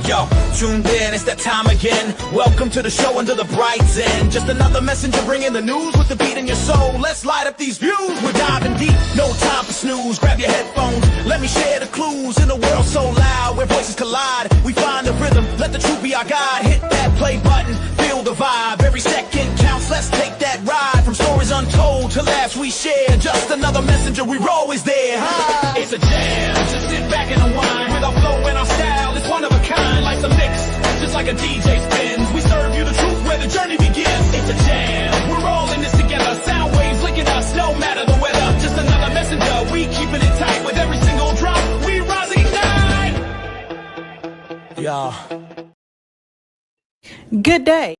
Yo, tuned in, it's that time again. Welcome to the show under the bright zen. Just another messenger bringing the news with the beat in your soul. Let's light up these views. We're diving deep, no time for snooze. Grab your headphones, let me share the clues. In a world so loud, where voices collide, we find the rhythm, let the truth be our guide. Hit that play button, feel the vibe. Every second counts, let's take that ride. From stories untold to laughs we share. Just another messenger, we're always there. Hi. It's a jam, just sit back and unwind. With our flow and our style, it's one of a kind. Life's a mix, just like a DJ spins. We serve you the truth where the journey begins. It's a jam, we're all in this together. Sound waves linking us, no matter the weather. Just another messenger, we keeping it tight. With every single drop, we rise and ignite. Yeah. Good day.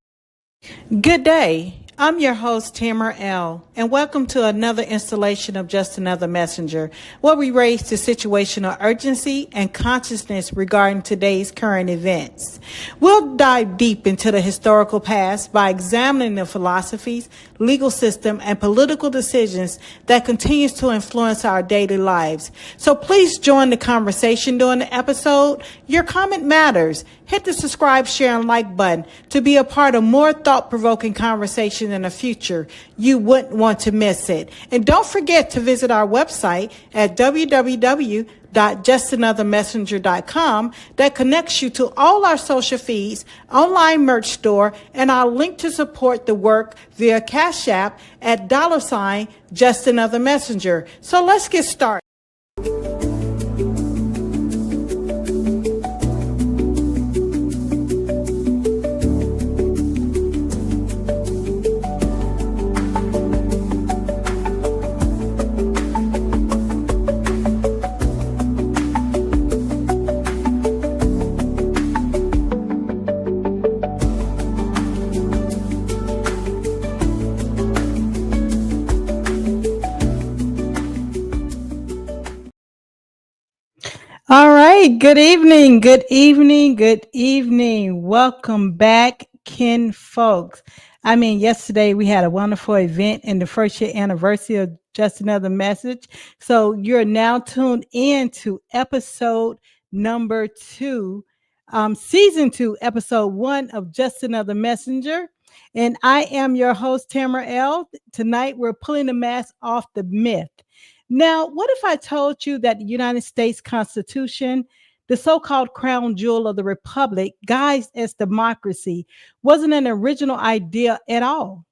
Good day. I'm your host, Tamara L., and welcome to another installation of Just Another Messenger, where we raise the situational urgency and consciousness regarding today's current events. We'll dive deep into the historical past by examining the philosophies, legal system, and political decisions that continues to influence our daily lives. So please join the conversation during the episode. Your comment matters. Hit the subscribe, share, and like button to be a part of more thought-provoking conversation in the future. You wouldn't want to miss it. And don't forget to visit our website at www.justanothermessenger.com that connects you to all our social feeds, online merch store, and our link to support the work via Cash App at $JustAnotherMessenger. So let's get started. All right. Good evening. Good evening. Good evening. Welcome back, kin folks. Yesterday we had a wonderful event in the first year anniversary of Just Another Message. So you're now tuned in to episode number 2, season 2, episode 1 of Just Another Messenger. And I am your host, Tamara L. Tonight we're pulling the mask off the myth. Now, what if I told you that the United States Constitution, the so-called crown jewel of the Republic, guised as democracy, wasn't an original idea at all?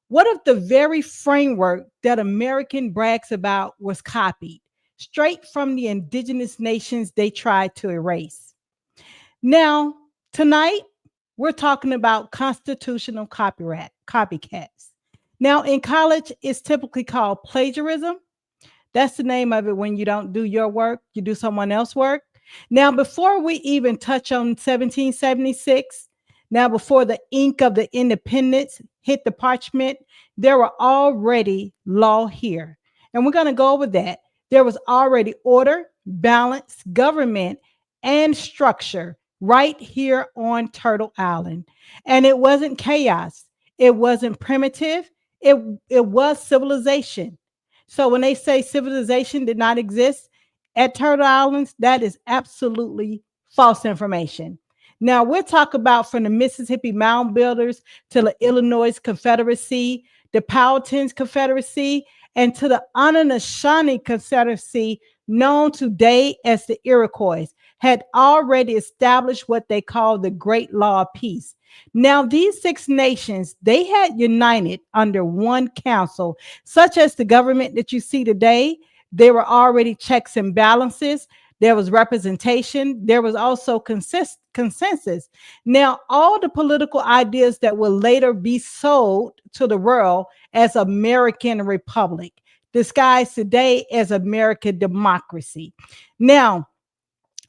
What if the very framework that American brags about was copied straight from the indigenous nations they tried to erase? Now, tonight, we're talking about constitutional copycats. Now, in college, it's typically called plagiarism. That's the name of it when you don't do your work, you do someone else's work. Now, before we even touch on 1776, now before the ink of the independence hit the parchment, there were already law here. And we're going to go over that. There was already order, balance, government, and structure right here on Turtle Island. And it wasn't chaos. It wasn't primitive. It was civilization. So when they say civilization did not exist at Turtle Islands, that is absolutely false information. Now, we'll talk about from the Mississippi Mound Builders to the Illinois Confederacy, the Powhatan's Confederacy, and to the Anishinaabe Confederacy, known today as the Iroquois, had already established what they call the Great Law of Peace. Now, these 6 nations, they had united under one council, such as the government that you see today. There were already checks and balances. There was representation. There was also consensus. Now, all the political ideas that will later be sold to the world as American Republic, disguised today as American democracy. Now,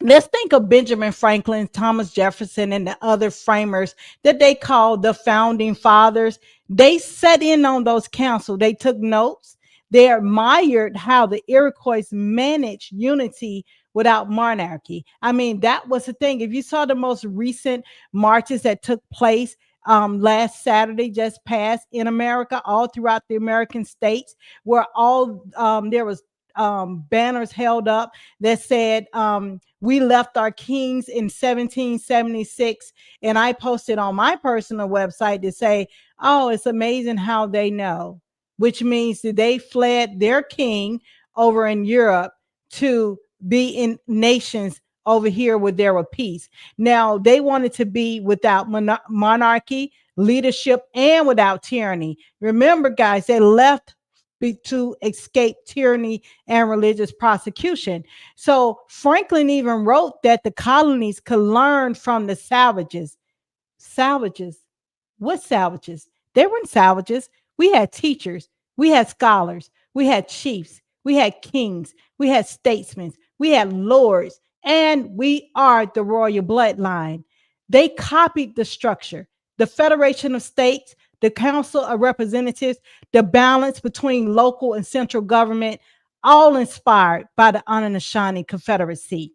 let's think of Benjamin Franklin, Thomas Jefferson, and the other framers that they called the founding fathers. They sat in on those councils. They took notes. They admired how the Iroquois managed unity without monarchy. That was the thing. If you saw the most recent marches that took place last Saturday, just passed in America, all throughout the American states, where all there was banners held up that said, we left our kings in 1776. And I posted on my personal website to say, oh, it's amazing how they know, which means that they fled their king over in Europe to be in nations over here where there were peace. Now, they wanted to be without monarchy, leadership, and without tyranny. Remember, guys, they left to escape tyranny and religious prosecution. So Franklin even wrote that the colonies could learn from the savages. Savages? What savages? They weren't savages. We had teachers, we had scholars, we had chiefs, we had kings, we had statesmen, we had lords, and we are the royal bloodline. They copied the structure, the Federation of States, the Council of Representatives, the balance between local and central government, all inspired by the Anishinaabe Confederacy.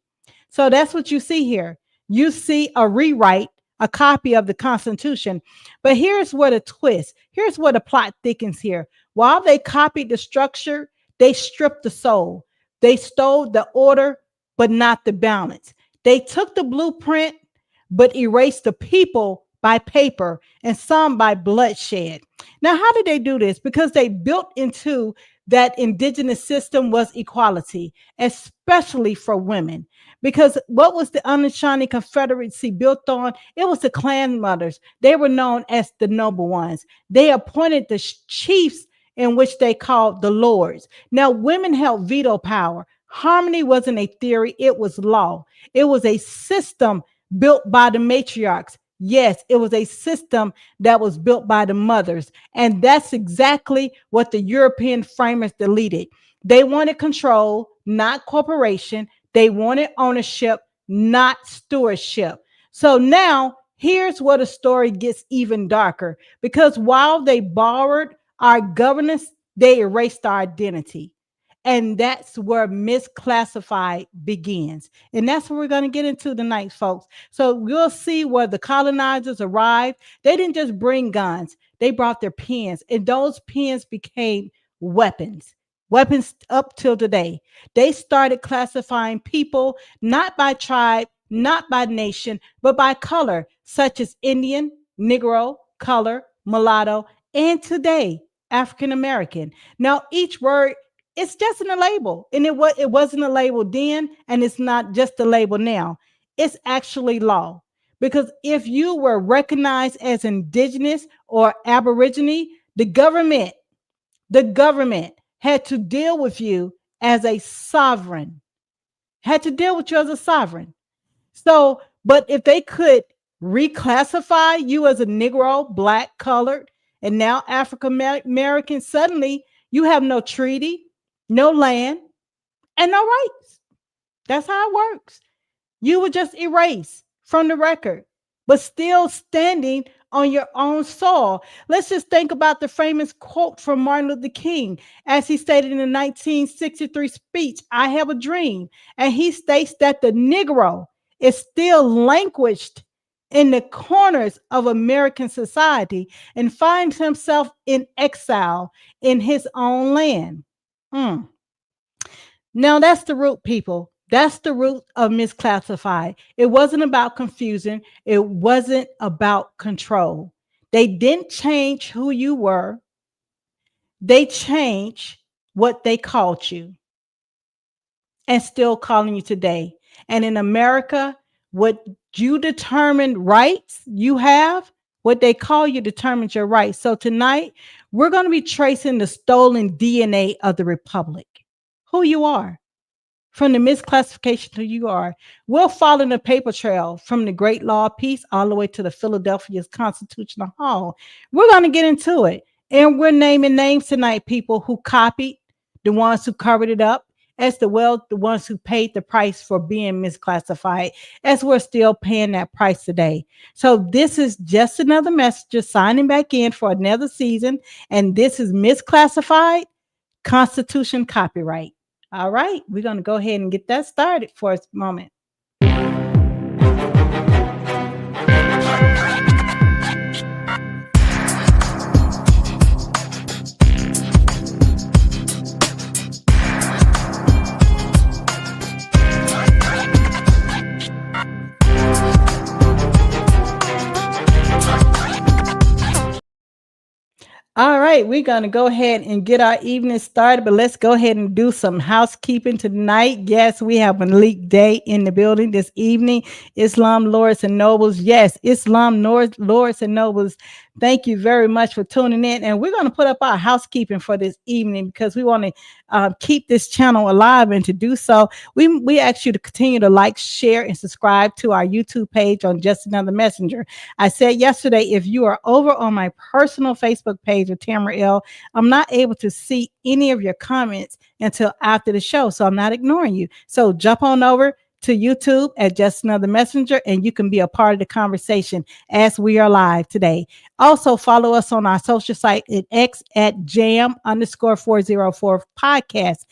So that's what you see here. You see a rewrite, a copy of the Constitution. But here's where the twist, here's where the plot thickens here. While they copied the structure, they stripped the soul. They stole the order, but not the balance. They took the blueprint, but erased the people by paper and some by bloodshed. Now, how did they do this? Because they built into that indigenous system was equality, especially for women. Because what was the Anishinaabe Confederacy built on? It was the clan mothers. They were known as the noble ones. They appointed the chiefs, in which they called the lords. Now, women held veto power. Harmony wasn't a theory, it was law. It was a system built by the matriarchs. Yes, it was a system that was built by the mothers. And that's exactly what the European framers deleted. They wanted control, not corporation. They wanted ownership, not stewardship. So now here's where the story gets even darker, because while they borrowed our governance, they erased our identity. And that's where Misclassified begins. And that's what we're going to get into tonight, folks. So we'll see where the colonizers arrived. They didn't just bring guns, they brought their pens, and those pens became weapons. Weapons up till today. They started classifying people not by tribe, not by nation, but by color, such as Indian, Negro, color, mulatto, and today, African American. Now, each word, it's just in a label, and it wasn't a label then, and it's not just a label now. It's actually law. Because if you were recognized as indigenous or aborigine, the government had to deal with you as a sovereign. So, but if they could reclassify you as a Negro, Black, colored, and now African American, suddenly you have no treaty, no land, and no rights. That's how it works. You were just erased from the record, but still standing on your own soil. Let's just think about the famous quote from Martin Luther King, as he stated in the 1963 speech, "I have a dream." And he states that the Negro is still languished in the corners of American society and finds himself in exile in his own land. Now that's the root, people. That's the root of Misclassified. It wasn't about confusion. It wasn't about control. They didn't change who you were. They changed what they called you, and still calling you today. And in America, what you determined rights you have, what they call you determines your rights. So tonight, we're going to be tracing the stolen DNA of the Republic, who you are. From the misclassification to you are. We'll follow the paper trail from the Great Law of Peace all the way to the Philadelphia Constitutional Hall. We're going to get into it. And we're naming names tonight, people who copied, the ones who covered it up, as well the ones who paid the price for being misclassified, as we're still paying that price today. So this is just another messenger signing back in for another season. And this is Misclassified, Constitution Copyright. All right, we're going to go ahead and get that started for a moment. right, we're going to go ahead and get our evening started, but let's go ahead and do some housekeeping tonight. Yes, we have Malik Day in the building this evening. Islam Lords and Nobles. Yes, Lords and Nobles. Thank you very much for tuning in. And we're going to put up our housekeeping for this evening because we want to keep this channel alive. And to do so, we ask you to continue to like, share, and subscribe to our YouTube page on Just Another Messenger. I said yesterday, if you are over on my personal Facebook page of Tamara L, I'm not able to see any of your comments until after the show. So I'm not ignoring you. So jump on over to YouTube at Just Another Messenger, and you can be a part of the conversation as we are live today. Also, follow us on our social site at X at jam_404 podcast,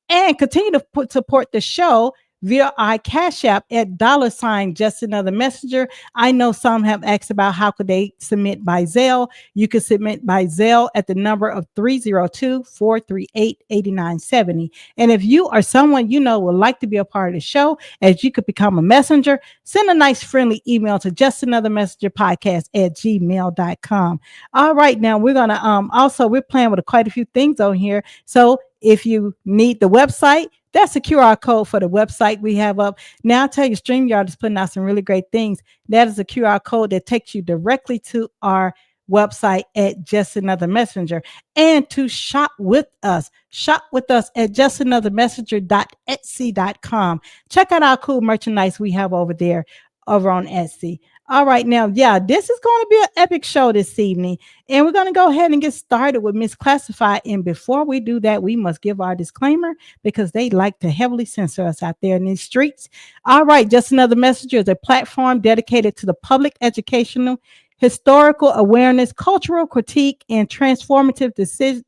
and continue to support the show via our Cash App at $ Just Another Messenger. I know some have asked about how could they submit by Zelle. You can submit by Zelle at the number of 302-438-8970. And if you or someone you know would like to be a part of the show, as you could become a messenger, send a nice friendly email to justanothermessengerpodcast@gmail.com. All right, now we're gonna also we're playing with quite a few things on here. So if you need the website, that's a QR code for the website we have up. Now, I'll tell you, StreamYard is putting out some really great things. That is a QR code that takes you directly to our website at Just Another Messenger. And to shop with us at justanothermessenger.etsy.com. Check out our cool merchandise we have over there over on Etsy. All right, now, yeah, this is going to be an epic show this evening, and we're going to go ahead and get started with Misclassified. And before we do that, we must give our disclaimer because they like to heavily censor us out there in these streets. All right, Just Another Messenger is a platform dedicated to the public educational, historical awareness, cultural critique, and transformative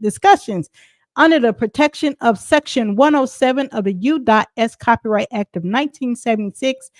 discussions under the protection of Section 107 of the U.S. Copyright Act of 1976,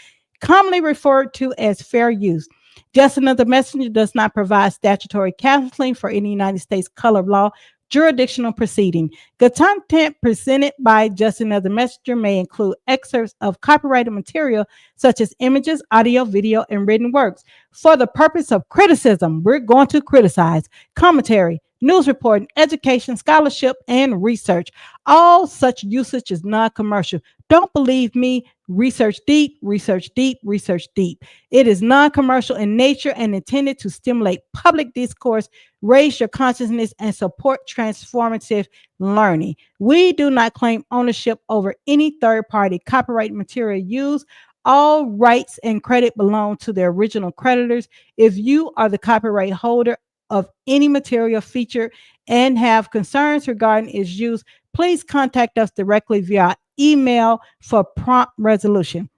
commonly referred to as fair use. Just Another Messenger does not provide statutory counseling for any United States color of law jurisdictional proceeding. The content presented by Just Another Messenger may include excerpts of copyrighted material such as images, audio, video, and written works. For the purpose of criticism, we're going to criticize commentary, news reporting, education, scholarship, and research. All such usage is non-commercial. Don't believe me? Research deep, research deep, research deep. It is non-commercial in nature and intended to stimulate public discourse, raise your consciousness, and support transformative learning. We do not claim ownership over any third-party copyright material used. All rights and credit belong to the original creditors. If you are the copyright holder of any material featured and have concerns regarding its use, please contact us directly via email for prompt resolution.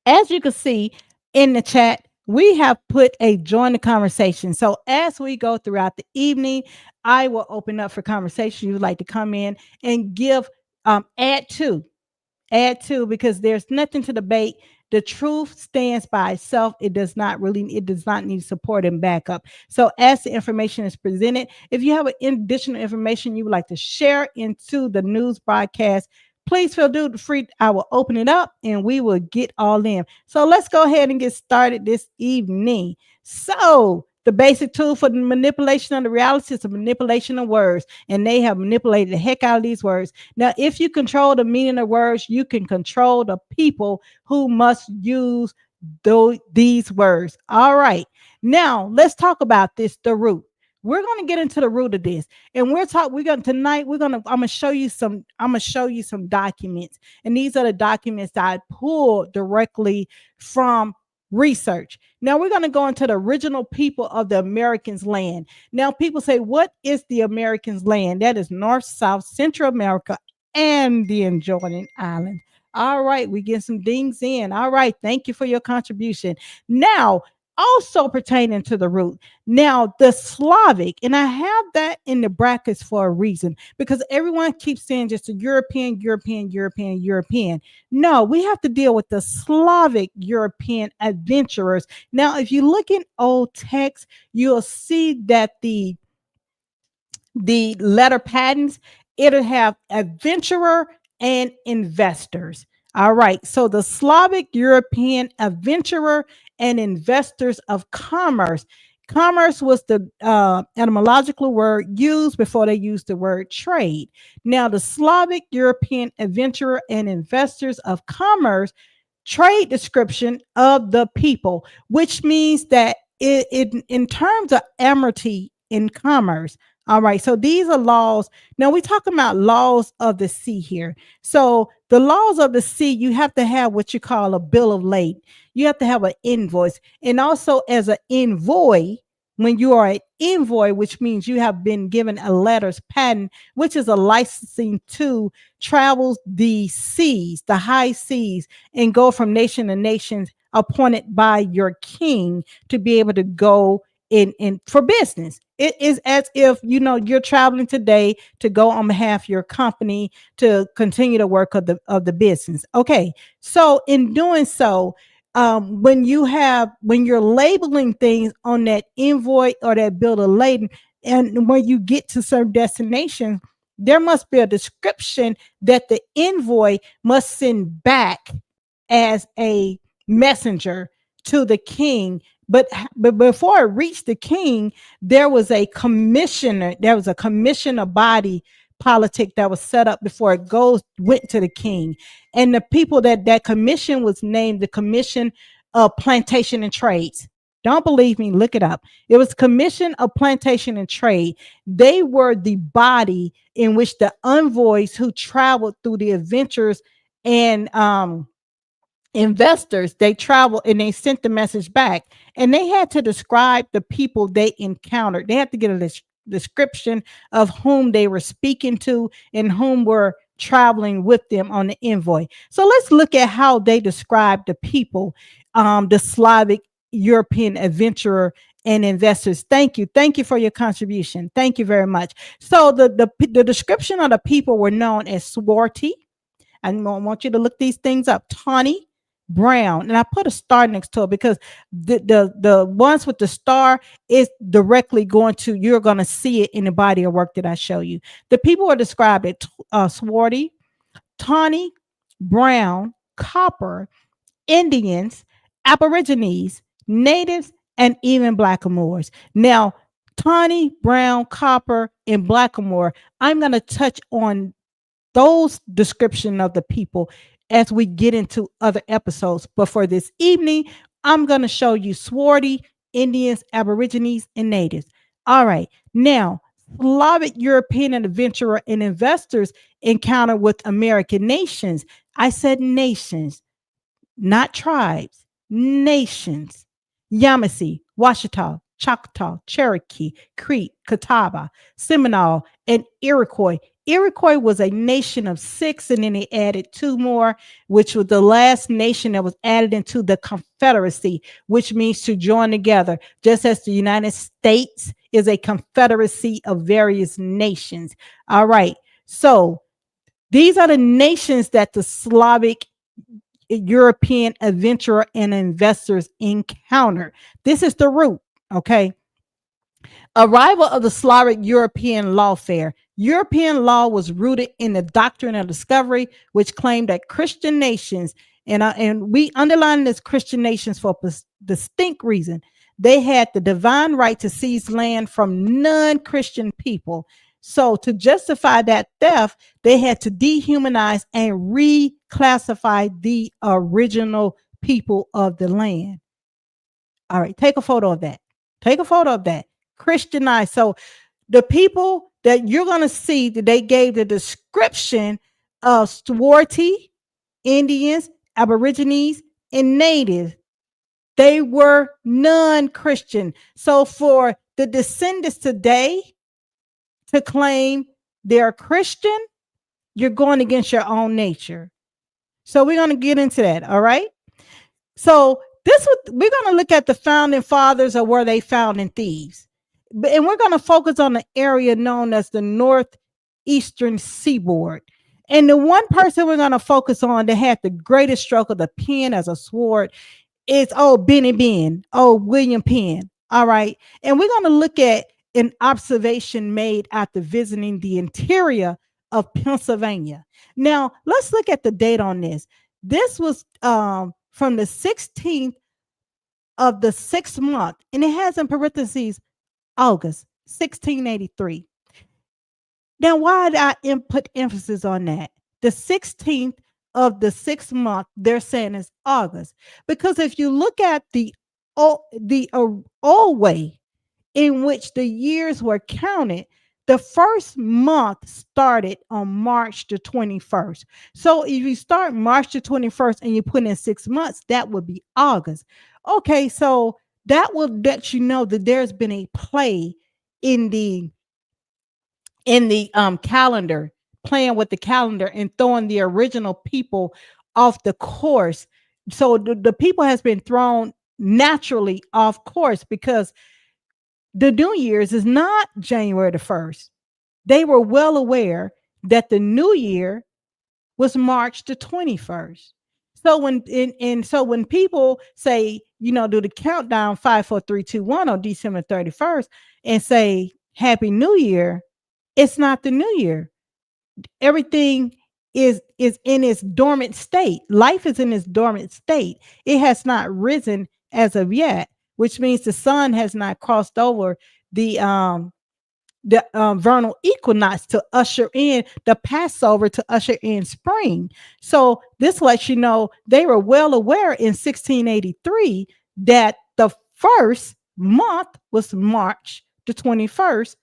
As you can see in the chat, we have put a join the conversation. So as we go throughout the evening, I will open up for conversation. You would like to come in and give add to because there's nothing to debate. The truth stands by itself. It does not need support and backup. So as the information is presented, if you have additional information you would like to share into the news broadcast, please feel free. I will open it up and we will get all in. So let's go ahead and get started this evening. So the basic tool for the manipulation of the reality is the manipulation of words, and they have manipulated the heck out of these words. Now, if you control the meaning of words, you can control the people who must use these words. All right. Now, let's talk about this, the root. We're going to get into the root of this, and I'm going to show you some documents, and these are the documents that I pulled directly from research. Now we're going to go into the original people of the Americans land. Now people say, what is the Americans land? That is North, South, Central America, and the adjoining islands. All right, we get some dings in. All right, thank you for your contribution. Now, also pertaining to the root. Now, the Slavic, and I have that in the brackets for a reason, because everyone keeps saying just the European. No, we have to deal with the Slavic European adventurers. Now, if you look in old text, you'll see that the letter patterns, it'll have adventurer and investors. All right. So the Slavic European adventurer and investors of commerce Commerce was the etymological word used before they used the word trade. Now, the Slavic European adventurer and investors of commerce trade description of the people, which means that it in terms of amity in commerce. All right, so these are laws. Now we talking about laws of the sea here. So the laws of the sea, you have to have what you call a bill of lading. You have to have an invoice, and also as an envoy, when you are an envoy, which means you have been given a letters patent, which is a licensing to travel the seas, the high seas, and go from nation to nation appointed by your king to be able to go in for business. It is as if you're traveling today to go on behalf of your company to continue the work of the business. Okay, so in doing so, when you're labeling things on that invoice or that bill of lading, and when you get to certain destinations, there must be a description that the envoy must send back as a messenger to the king. But before it reached the king, there was a commissioner. There was a commissioner body politic that was set up before it went to the king, and the people that commission was named the Commission of Plantation and Trades. Don't believe me? Look it up. It was Commission of Plantation and Trade. They were the body in which the envoys who traveled through the adventures and investors, they traveled and they sent the message back, and they had to describe the people they encountered. They had to get a description of whom they were speaking to and whom were traveling with them on the envoy. So let's look at how they describe the people, the Slavic European adventurer and investors. Thank you for your contribution. Thank you very much. So the description of the people were known as swarty. I want you to look these things up. Tawny, brown, and I put a star next to it because the ones with the star is directly you're going to see it in the body of work that I show you. The people are described as swarty, tawny, brown, copper, Indians, Aborigines, natives, and even blackamoors. Now, tawny, brown, copper, and blackamoor, I'm going to touch on those description of the people as we get into other episodes. But for this evening, I'm going to show you swarty, Indians, Aborigines, and natives. All right. Now, Slavic European adventurer and investors encounter with American nations. I said nations, not tribes, nations. Yamasee, Washita, Choctaw, Cherokee, Creek, Catawba, Seminole, and Iroquois. Iroquois was a nation of 6, and then they added 2 more, which was the last nation that was added into the Confederacy, which means to join together, just as the United States is a confederacy of various nations. All right. So these are the nations that the Slavic European adventurer and investors encounter. This is the root. Okay. Arrival of the Slavic European lawfare. European law was rooted in the doctrine of discovery, which claimed that Christian nations, and we underline this Christian nations for a distinct reason. They had the divine right to seize land from non-Christian people. So to justify that theft, they had to dehumanize and reclassify the original people of the land. All right, take a photo of that. Take a photo of that. Christianized. So the people that you're going to see that they gave the description of swarty, Indians, Aborigines, and natives, they were non-Christian. So for the descendants today to claim they're Christian, you're going against your own nature. So we're going to get into that. All right. So we're going to look at the founding fathers of where they found in Thebes. And we're going to focus on the area known as the northeastern seaboard. And the one person we're going to focus on that had the greatest stroke of the pen as a sword is Benny Ben, William Penn. All right. And we're going to look at an observation made after visiting the interior of Pennsylvania. Now, let's look at the date on this. This was from the 16th of the 6th month, and it has in parentheses August 1683. Now, why did I put emphasis on that? The 16th of the 6th month, they're saying is August. Because if you look at old way in which the years were counted, the first month started on March the 21st. So if you start March the 21st and you put in 6 months, that would be August. Okay, so that will let you know that there's been a play in the calendar, playing with the calendar and throwing the original people off the course. So the people has been thrown naturally off course because the New Year's is not January the 1st. They were well aware that the New Year was March the 21st. So when people say, do the countdown 5, 4, 3, 2, 1 on December 31st and say Happy New Year, it's not the New Year. Everything is in its dormant state. Life is in its dormant state. It has not risen as of yet, which means the sun has not crossed over the vernal equinox to usher in the Passover, to usher in spring. So this lets you know they were well aware in 1683 that the first month was March the 21st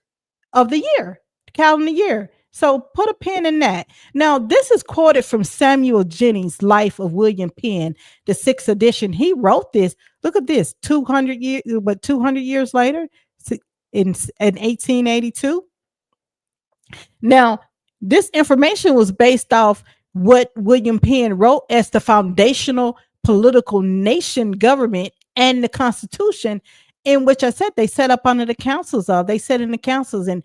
of the year, calendar year. So put a pin in that. Now, this is quoted from Samuel Jennings' Life of William Penn, the 6th edition. He wrote this. Look at this, 200 years later, in 1882. Now, this information was based off what William Penn wrote as the foundational political nation government and the Constitution, in which I said they set up under the councils of. They sat in the councils, and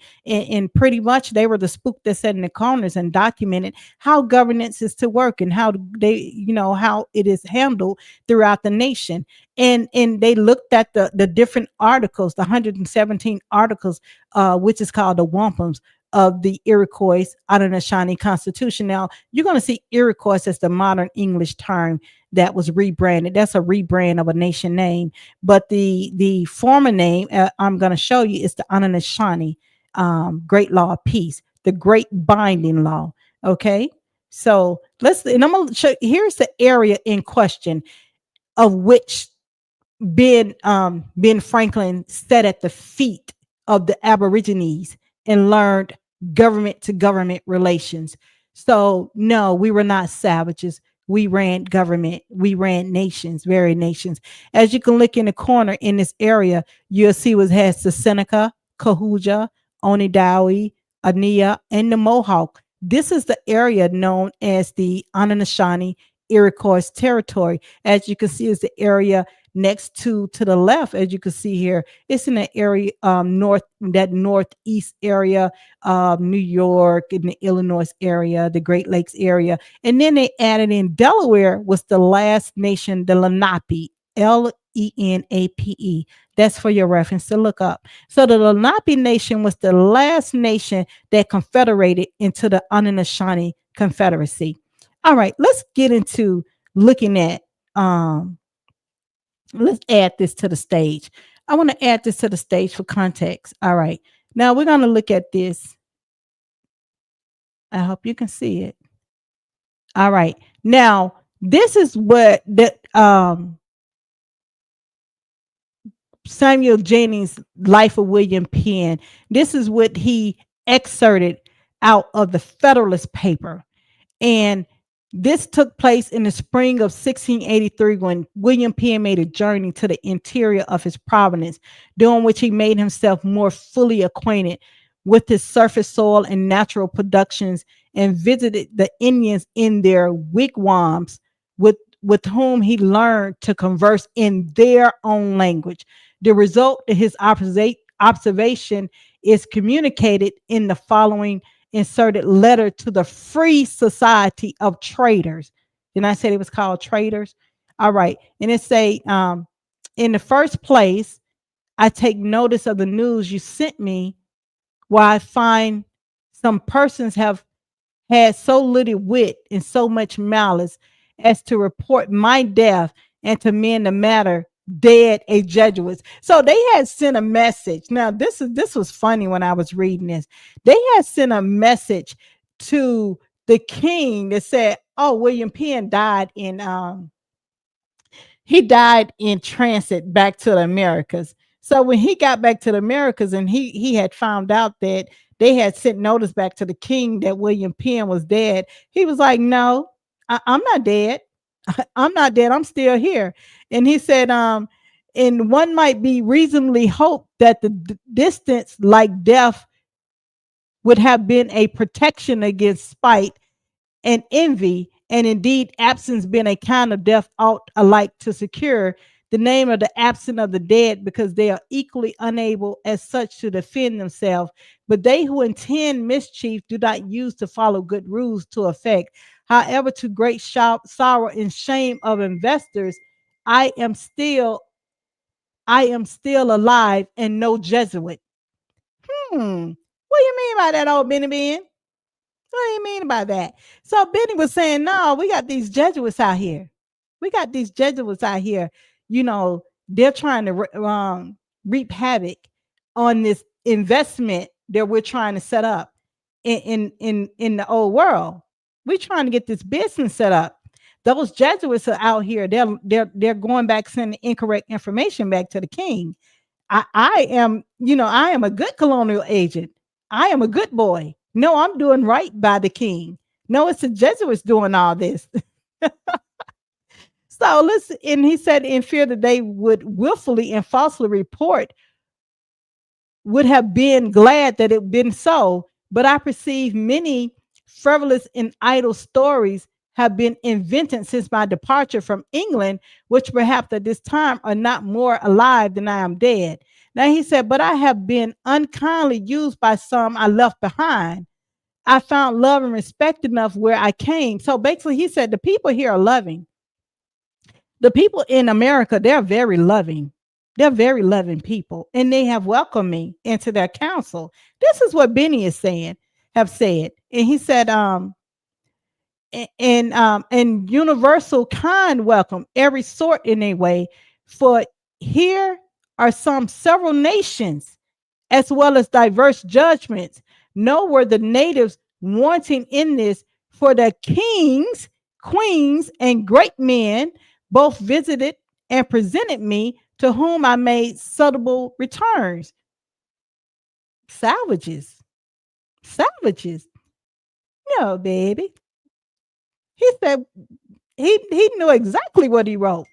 pretty much they were the spook that sat in the corners and documented how governance is to work and how how it is handled throughout the nation. And they looked at the different articles, the 117 articles, which is called the wampums of the Iroquois Anishinaabe Constitution. Now, you're going to see Iroquois as the modern English term that was rebranded. That's a rebrand of a nation name. But the former name I'm going to show you is the Anishinaabe Great Law of Peace, the Great Binding Law. Okay, so and I'm going to show. Here's the area in question of which Ben Franklin sat at the feet of the Aborigines and learned government to government relations. So no, we were not savages. We ran government. We ran nations, very nations. As you can look in the corner in this area, you'll see what has the Seneca, Cahuja, Onidawi, Ania, and the Mohawk. This is the area known as the Anishinaabe Iroquois territory. As you can see, is the area next to the left. As you can see here, it's in the area northeast area, New York, in the Illinois area, the Great Lakes area. And then they added in Delaware was the last nation, the Lenape, Lenape. That's for your reference to look up. So the Lenape nation was the last nation that confederated into the Anishinaabe Confederacy. All right, let's get into looking at let's add this to the stage. I want to add this to the stage for context. All right. Now we're going to look at this. I hope you can see it. All right. Now, this is what the Samuel Jennings' Life of William Penn. This is what he excerpted out of the Federalist paper. And this took place in the spring of 1683 when William Penn made a journey to the interior of his province, during which he made himself more fully acquainted with his surface soil and natural productions, and visited the Indians in their wigwams, with whom he learned to converse in their own language. The result of his observation is communicated in the following inserted letter to the Free Society of Traders. Didn't I say it was called Traders? All right. And it say, in the first place, I take notice of the news you sent me, where I find some persons have had so little wit and so much malice as to report my death and to mend the matter dead a Jesuits. So they had sent a message. Now this was funny when I was reading this. They had sent a message to the king that said, "Oh, William Penn died in he died in transit back to the Americas." So when he got back to the Americas and he had found out that they had sent notice back to the king that William Penn was dead, he was like, "No, I'm not dead. I'm not dead. I'm still here." And he said, and one might be reasonably hoped that the distance like death would have been a protection against spite and envy, and indeed absence being a kind of death ought alike to secure the name of the absent of the dead, because they are equally unable as such to defend themselves. But they who intend mischief do not use to follow good rules to effect. However, to great sorrow and shame of investors, I am still alive and no Jesuit. What do you mean by that, old Benny Ben? What do you mean by that? So Benny was saying, no, we got these Jesuits out here. We got these Jesuits out here. You know, they're trying to reap havoc on this investment that we're trying to set up in the old world. We're trying to get this business set up. Those Jesuits are out here. They're going back sending incorrect information back to the king. I am, I am a good colonial agent. I am a good boy. No, I'm doing right by the king. No, it's the Jesuits doing all this. So listen, and he said, in fear that they would willfully and falsely report, would have been glad that it had been so. But I perceive many frivolous and idle stories have been invented since my departure from England, which perhaps at this time are not more alive than I am dead. Now he said, but I have been unkindly used by some I left behind. I found love and respect enough where I came. So basically, he said the people here are loving. The people in America, they're very loving. They're very loving people, and they have welcomed me into their council. This is what Benny is saying, have said. And he said, and universal kind welcome, every sort in a way. For here are some several nations, as well as diverse judgments. Nor were the natives wanting in this, for the kings, queens, and great men both visited and presented me, to whom I made suitable returns. Savages, savages. No, baby. He said he knew exactly what he wrote.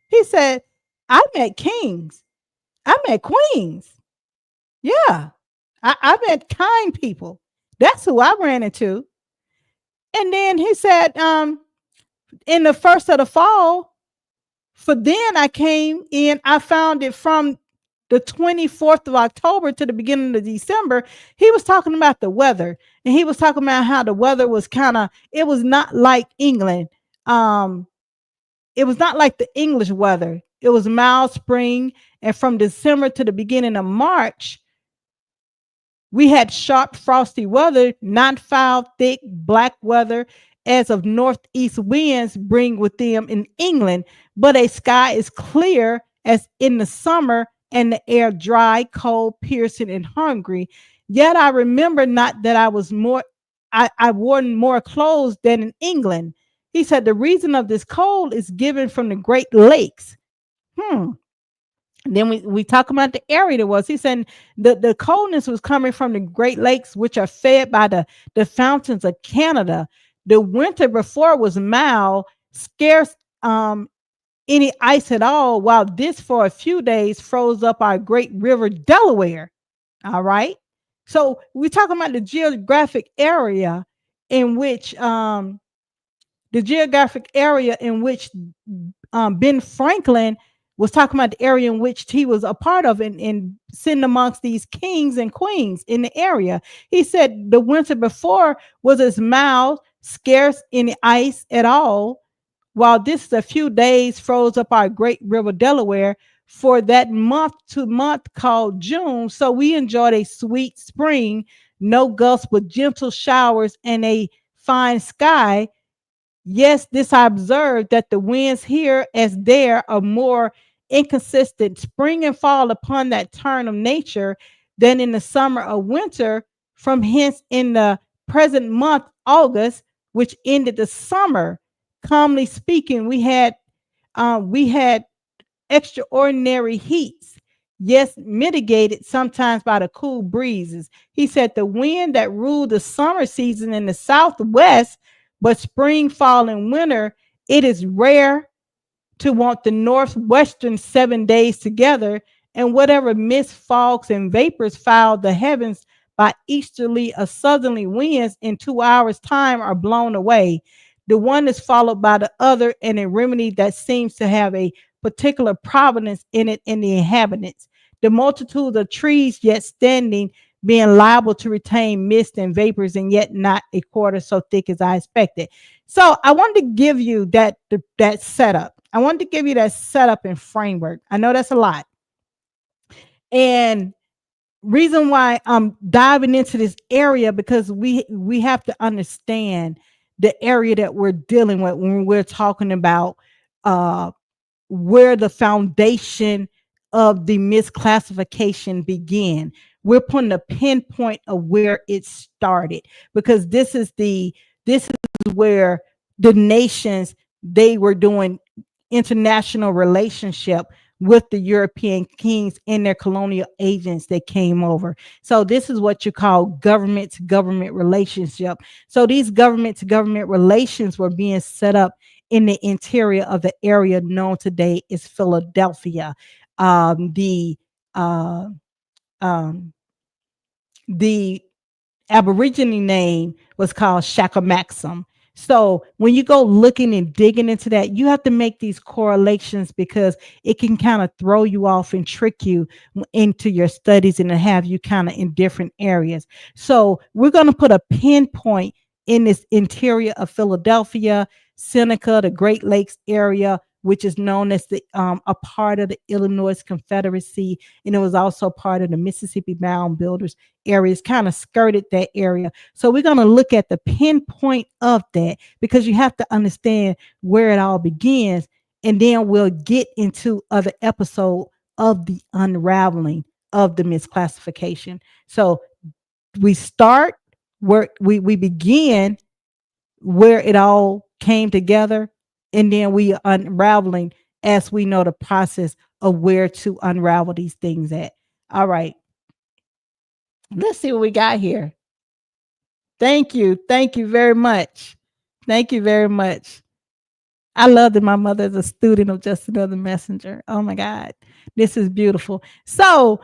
He said, I met kings, I met queens. Yeah. I met kind people. That's who I ran into. And then he said, in the first of the fall, for then I came in, I found it from the 24th of October to the beginning of December. He was talking about the weather, and he was talking about how the weather was it was not like England. It was not like the English weather. It was mild spring, and from December to the beginning of March, we had sharp, frosty weather, not foul, thick, black weather, as of northeast winds bring with them in England, but a sky is clear as in the summer, and the air dry, cold, piercing, and hungry. Yet I remember not that I wore more clothes than in England. He said the reason of this cold is given from the Great Lakes. Then we talk about the area there was. He said the coldness was coming from the Great Lakes, which are fed by the fountains of Canada. The winter before was mild, scarce any ice at all, while this for a few days froze up our great river Delaware. All right. So we're talking about the geographic area in which Ben Franklin was talking about, the area in which he was a part of, and sitting amongst these kings and queens in the area. He said the winter before was as mild, scarce any ice at all, while this is a few days froze up our great river Delaware for that month to month called June. So we enjoyed a sweet spring, no gusts but gentle showers and a fine sky. Yes, this I observed, that the winds here as there are more inconsistent spring and fall upon that turn of nature than in the summer or winter. From hence, in the present month, August, which ended the summer, calmly speaking, we had extraordinary heats, yes, mitigated sometimes by the cool breezes. He said the wind that ruled the summer season in the southwest, but spring, fall, and winter, it is rare to want the northwestern 7 days together, and whatever mist, fogs, and vapors foul the heavens by easterly or southerly winds in 2 hours' time are blown away. The one is followed by the other, and a remedy that seems to have a particular providence in it in the inhabitants. The multitude of trees yet standing, being liable to retain mist and vapors, and yet not a quarter so thick as I expected. So I wanted to give you that setup. I wanted to give you that setup and framework. I know that's a lot. And reason why I'm diving into this area, because we have to understand the area that we're dealing with when we're talking about uh where the foundation of the misclassification began. We're putting a pinpoint of where it started, because this is where the nations, they were doing international relationship with the European kings and their colonial agents that came over. So this is what you call government to government relationship. So these government to government relations were being set up in the interior of the area known today as Philadelphia. The uh, um, the Aborigine name was called Shakamaxim. So when you go looking and digging into that, you have to make these correlations, because it can kind of throw you off and trick you into your studies and to have you kind of in different areas. So we're going to put a pinpoint in this interior of Philadelphia, Seneca, the Great Lakes area, which is known as the a part of the Illinois Confederacy, and it was also part of the Mississippi Bound Builders areas, kind of skirted that area. So we're going to look at the pinpoint of that, because you have to understand where it all begins, and then we'll get into other episode of the unraveling of the misclassification. So we start where we begin where it all came together, and then we are unraveling as we know the process of where to unravel these things at. All right, let's see what we got here. Thank you. Thank you very much. Thank you very much. I love that my mother is a student of Just Another Messenger. Oh my God. This is beautiful. So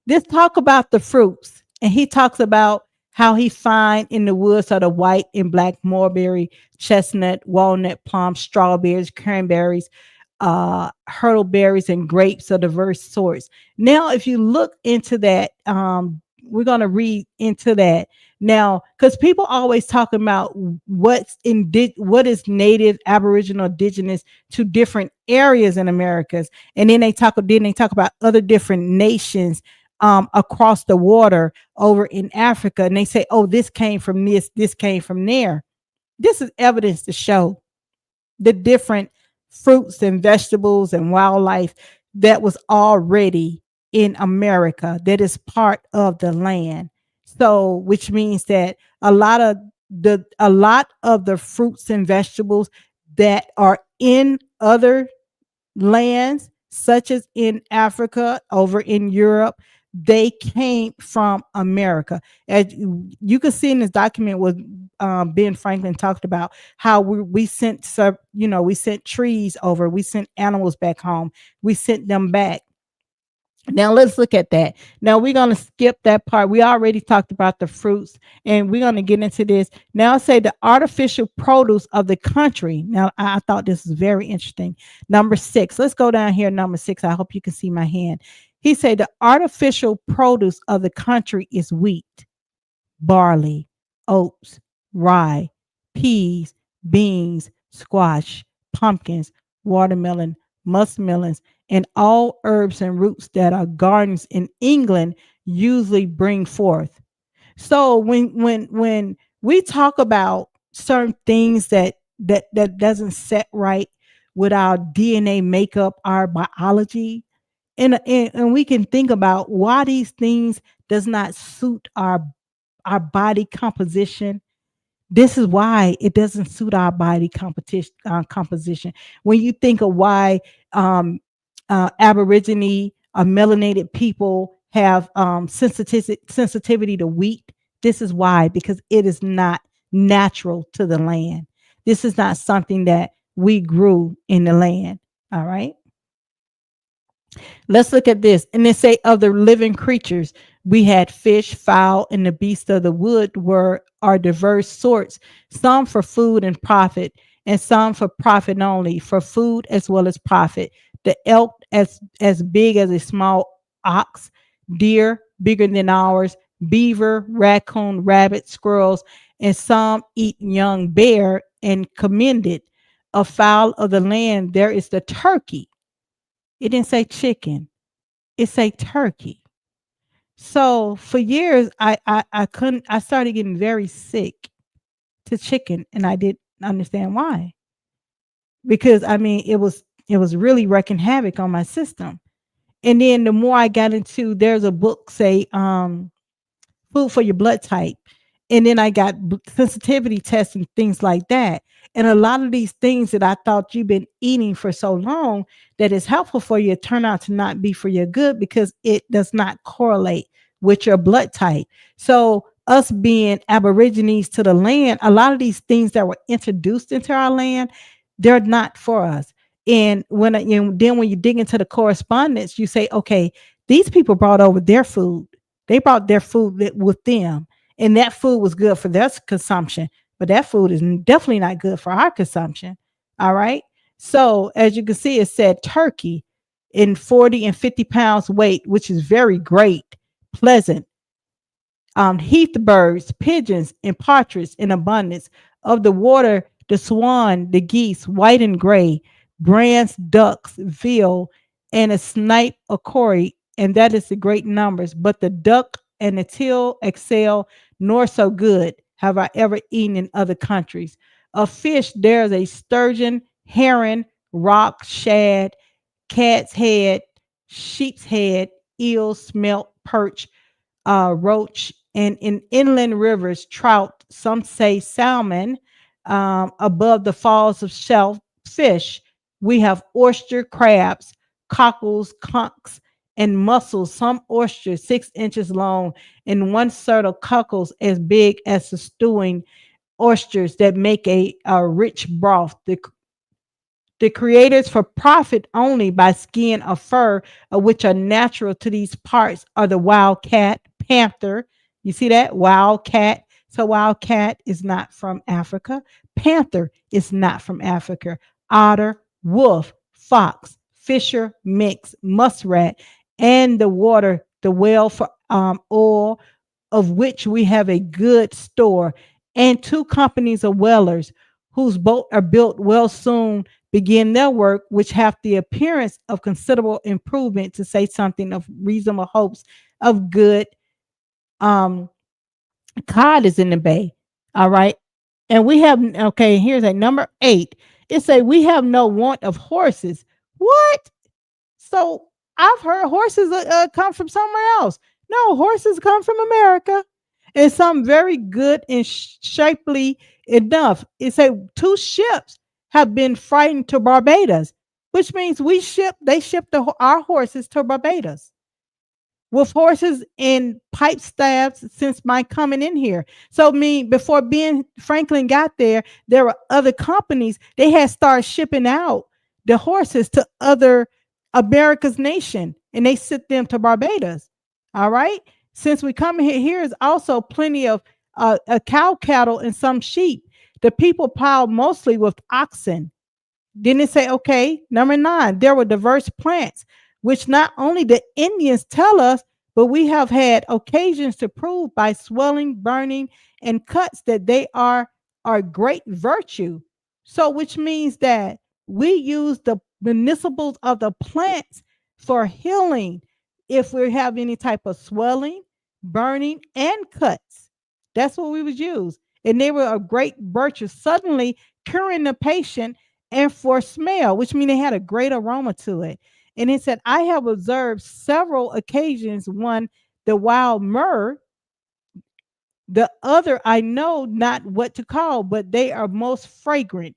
let's talk about the fruits. And he talks about how he find in the woods are the white and black mulberry, chestnut, walnut, plum, strawberries, cranberries, hurtleberries, and grapes of diverse sorts. Now, if you look into that, we're going to read into that now, because people always talk about what is native, aboriginal, indigenous to different areas in Americas, and then they talk about other different nations across the water over in Africa, and they say, oh, this came from this came from there. This is evidence to show the different fruits and vegetables and wildlife that was already in America, that is part of the land. So, which means that a lot of the fruits and vegetables that are in other lands, such as in Africa, over in Europe, they came from America. As you can see in this document, what Ben Franklin talked about, how we sent, we sent trees over, we sent animals back home, we sent them back. Now let's look at that. Now we're going to skip that part. We already talked about the fruits, and we're going to get into this. Now say the artificial produce of the country. Now I thought this was very interesting. Number 6. Let's go down here. Number 6. I hope you can see my hand. He said the artificial produce of the country is wheat, barley, oats, rye, peas, beans, squash, pumpkins, watermelon, muskmelons, and all herbs and roots that our gardens in England usually bring forth. So when we talk about certain things that doesn't set right with our DNA makeup, our biology, and we can think about why these things does not suit our body composition. This is why it doesn't suit our body competition composition. When you think of why um, Aborigine or melanated people have sensitivity to wheat, this is why, because it is not natural to the land. This is not something that we grew in the land. All right. Let's look at this. And they say of the living creatures, we had fish, fowl, and the beasts of the wood were are diverse sorts, some for food and profit, and some for profit only, for food as well as profit. The elk as big as a small ox, deer bigger than ours, beaver, raccoon, rabbit, squirrels, and some eat young bear and commended. A fowl of the land, there is the turkey. It didn't say chicken, it's a turkey. So for years, I couldn't. I started getting very sick to chicken, and I didn't understand why. Because I mean, it was really wreaking havoc on my system. And then the more I got into, there's a book say, food for your blood type. And then I got sensitivity tests and things like that. And a lot of these things that I thought you've been eating for so long that is helpful for you turn out to not be for your good because it does not correlate with your blood type. So, us being aborigines to the land, a lot of these things that were introduced into our land, they're not for us. And then when you dig into the correspondence, you say, okay, these people brought over their food. They brought their food with them, and that food was good for their consumption, but that food is definitely not good for our consumption. All right. So as you can see, it said turkey in 40 and 50 pounds weight, which is very great, pleasant. Heath birds, pigeons, and partridge in abundance. Of the water, the swan, the geese, white and gray, brants, ducks, veal, and a snipe, a cory, and that is the great numbers. But the duck and the teal excel, nor so good have I ever eaten in other countries. Of fish, there's a sturgeon, heron, rock, shad, cat's head, sheep's head, eel, smelt, perch, roach, and in inland rivers, trout, some say salmon, above the falls of shellfish. We have oyster crabs, cockles, conchs, and mussels, some oysters 6 inches long, and one sort of cockles as big as the stewing oysters that make a rich broth. The creators for profit only by skin or fur, which are natural to these parts, are the wild cat, panther. You see that? Wild cat. So wild cat is not from Africa. Panther is not from Africa. Otter, wolf, fox, fisher, mix, muskrat, and the water, the whale for oil, of which we have a good store, and two companies of whalers whose boat are built well soon begin their work, which have the appearance of considerable improvement, to say something of reasonable hopes of good. Um, cod is in the bay. All right. And we have, okay, here's a number 8. It say we have no want of horses. What? So I've heard horses come from somewhere else. No, horses come from America, and some very good and shapely enough. It say 2 ships have been frightened to Barbados, which means they shipped our horses to Barbados with horses and pipe staffs since my coming in here. So me before Ben Franklin got there, there were other companies. They had started shipping out the horses to other America's nation, and they sent them to Barbados. All right. Since we come here is also plenty of cow cattle and some sheep. The people plowed mostly with oxen. Then it say, okay, number 9, there were diverse plants, which not only the Indians tell us, but we have had occasions to prove by swelling, burning, and cuts that they are great virtue. So, which means that we use the municipals of the plants for healing if we have any type of swelling, burning, and cuts. That's what we would use. And they were a great virtue, suddenly curing the patient and for smell, which means they had a great aroma to it. And it said, I have observed several occasions, one, the wild myrrh, the other, I know not what to call, but they are most fragrant,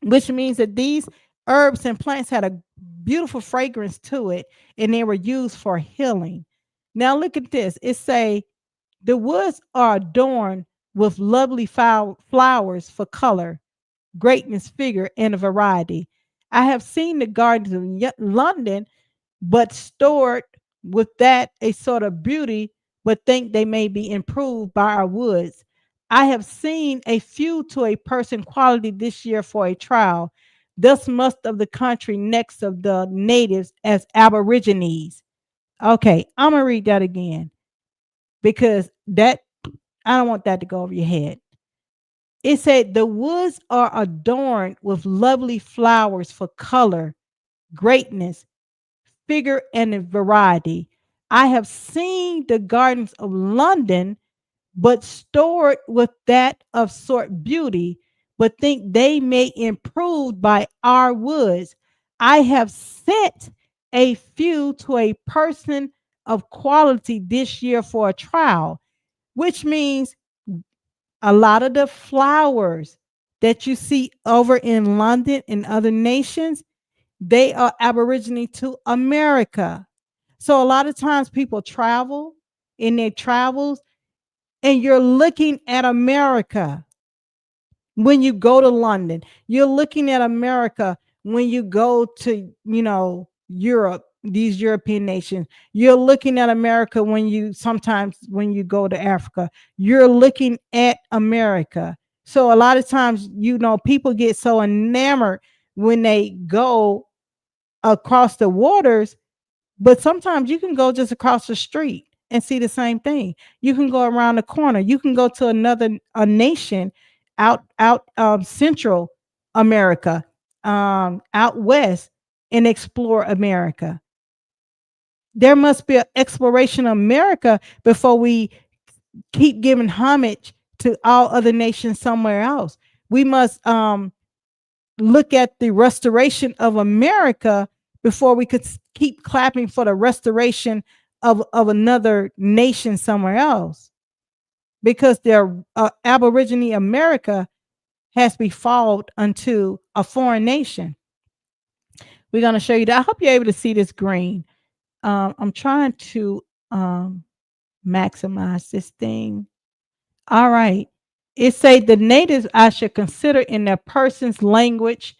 which means that these herbs and plants had a beautiful fragrance to it, and they were used for healing. Now look at this. It say the woods are adorned with lovely flowers for color, greatness, figure, and variety. I have seen the gardens of London, but stored with that a sort of beauty, but think they may be improved by our woods. I have seen a few to a person quality this year for a trial. Thus must of the country next of the natives as aborigines. Okay, I'm gonna read that again because that I don't want that to go over your head. It said the woods are adorned with lovely flowers for color, greatness, figure, and variety. I have seen the gardens of London, but stored with that of sort beauty, but think they may improve by our woods. I have sent a few to a person of quality this year for a trial, which means a lot of the flowers that you see over in London and other nations, they are aborigine to America. So a lot of times people travel in their travels and you're looking at America when you go to London. You're looking at America when you go to, Europe, these European nations. You're looking at America when you sometimes when you go to Africa. You're looking at America. So a lot of times, people get so enamored when they go across the waters, but sometimes you can go just across the street and see the same thing. You can go around the corner. You can go to another a nation out Central America, out west, and explore America. There must be an exploration of America before we keep giving homage to all other nations somewhere else. We must look at the restoration of America before we could keep clapping for the restoration of another nation somewhere else, because their Aborigine America has befalled unto a foreign nation. We're going to show you that. I hope you're able to see this green. I'm trying to maximize this thing. All right. It say the natives I should consider in their person's language,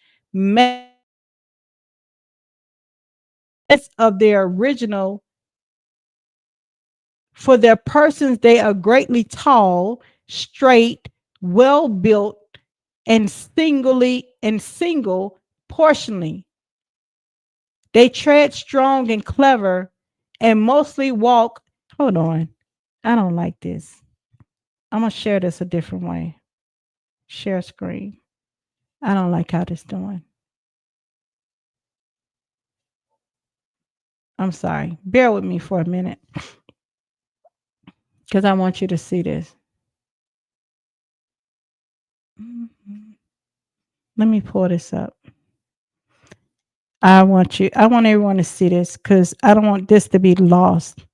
of their original. For their persons, they are greatly tall, straight, well built, and single portionally. They tread strong and clever, and mostly walk. Hold on. I don't like this. I'm gonna share this a different way. Share screen. I don't like how this doing. I'm sorry. Bear with me for a minute because I want you to see this. Mhm. Let me pull this up. I want everyone to see this because I don't want this to be lost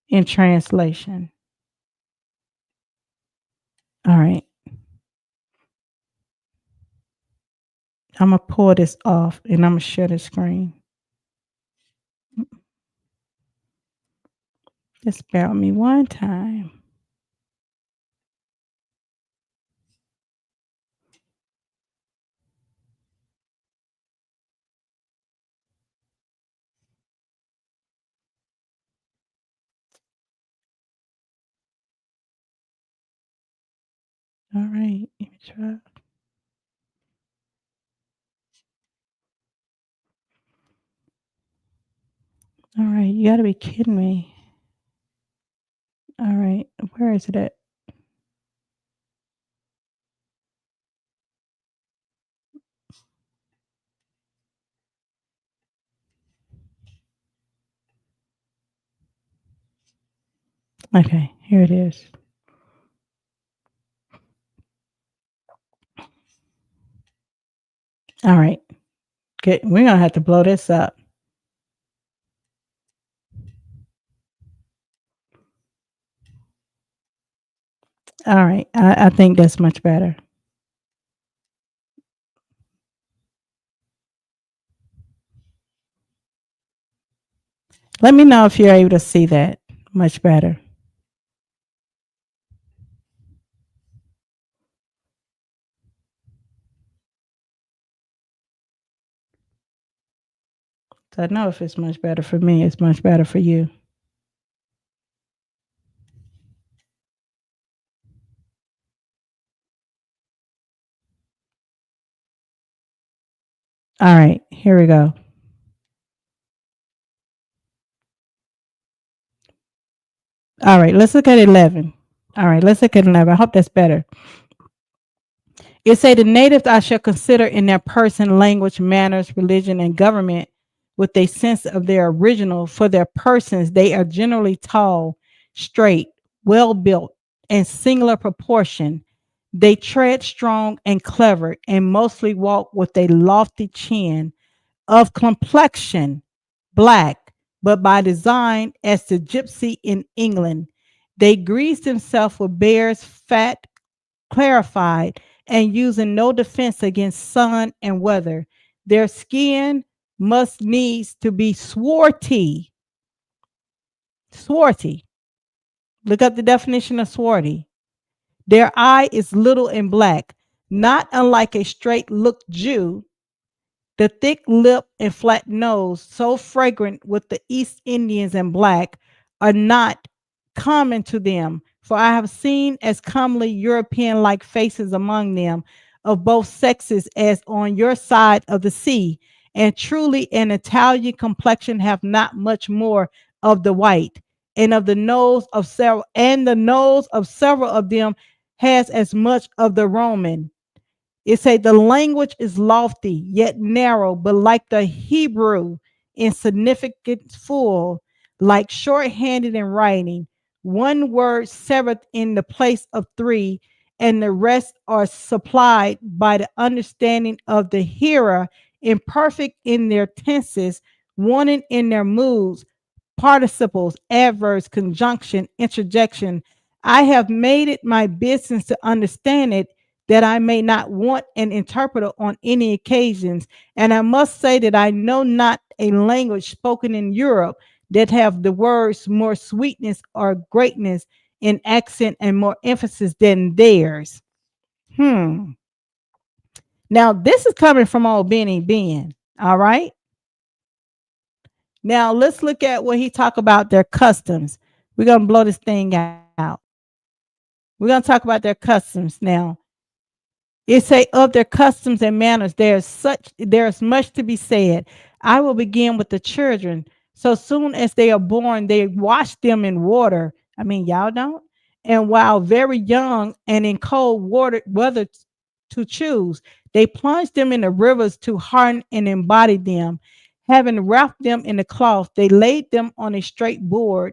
in translation. All right. I'm going to pull this off and I'm going to share the screen. Just bear with me one time. All right. Let me try. All right. You got to be kidding me. All right. Where is it at? Okay. Here it is. All right. Good. We're gonna have to blow this up. All right. I think that's much better. Let me know if you're able to see that much better. So I know if it's much better for me, it's much better for you. All right, here we go. All right, let's look at 11. All right, let's look at 11. I hope that's better. It say the natives I shall consider in their person, language, manners, religion, and government with a sense of their original. For their persons, they are generally tall, straight, well built, and singular proportion. They tread strong and clever, and mostly walk with a lofty chin. Of complexion, black, but by design as the gypsy in England. They grease themselves with bear's fat clarified and using no defense against sun and weather. Their skin must needs to be swarty. Swarty. Look up the definition of swarty. Their eye is little and black, not unlike a straight looked Jew. The thick lip and flat nose, so fragrant with the East Indians and black, are not common to them, for I have seen as comely European like faces among them of both sexes as on your side of the sea, and truly an Italian complexion have not much more of the white, and of the nose of several, and the nose of several of them has as much of the Roman. It say the language is lofty yet narrow, but like the Hebrew, insignificant, full, like short-handed in writing. One word severed in the place of three, and the rest are supplied by the understanding of the hearer, imperfect in their tenses, wanting in their moods, participles, adverbs, conjunction, interjection. I have made it my business to understand it, that I may not want an interpreter on any occasions. And I must say that I know not a language spoken in Europe that have the words more sweetness or greatness in accent and more emphasis than theirs. Hmm. Now this is coming from old Benny Ben. All right. Now let's look at what he talk about their customs. We're gonna blow this thing out. We're gonna talk about their customs now. It say of their customs and manners, there's much to be said. I will begin with the children. So soon as they are born, they wash them in water. I mean, y'all don't. And while very young and in cold water weather to choose, they plunge them in the rivers to harden and embody them. Having wrapped them in a cloth, they laid them on a straight board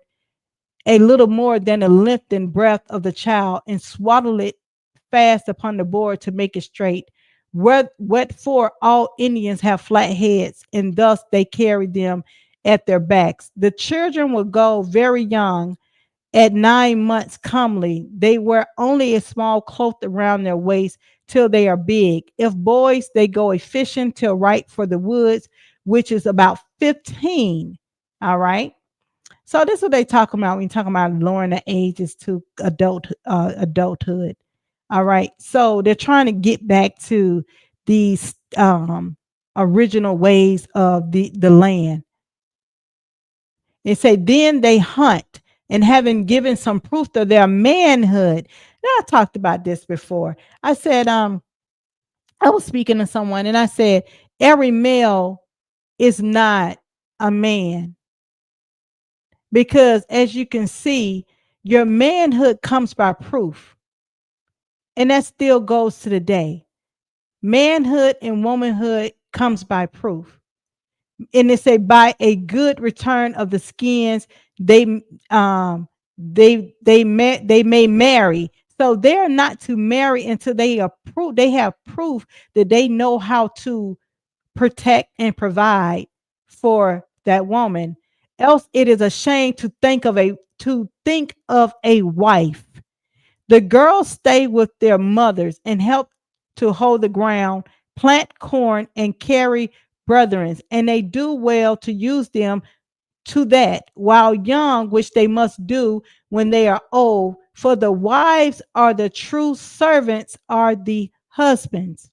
a little more than the length and breadth of the child, and swaddle it fast upon the board to make it straight. What for all Indians have flat heads, and thus they carry them at their backs. The children will go very young, at 9 months comely. They wear only a small cloth around their waist till they are big. If boys, they go a fishing till ripe for the woods, which is about 15. All right. So this is what they talking about when you talking about lowering the ages to adulthood. All right. So they're trying to get back to these original ways of the land. They say then they hunt, and having given some proof of their manhood. Now I talked about this before. I said I was speaking to someone and I said every male is not a man, because as you can see, your manhood comes by proof, and that still goes to the day. Manhood and womanhood comes by proof, and they say by a good return of the skins, they they may marry. So they're not to marry until they have proof that they know how to protect, and provide for that woman. Else it is a shame to think of a wife. The girls stay with their mothers and help to hold the ground, plant corn, and carry brethren, and they do well to use them to that while young, which they must do when they are old. For the wives are the true servants, are the husbands.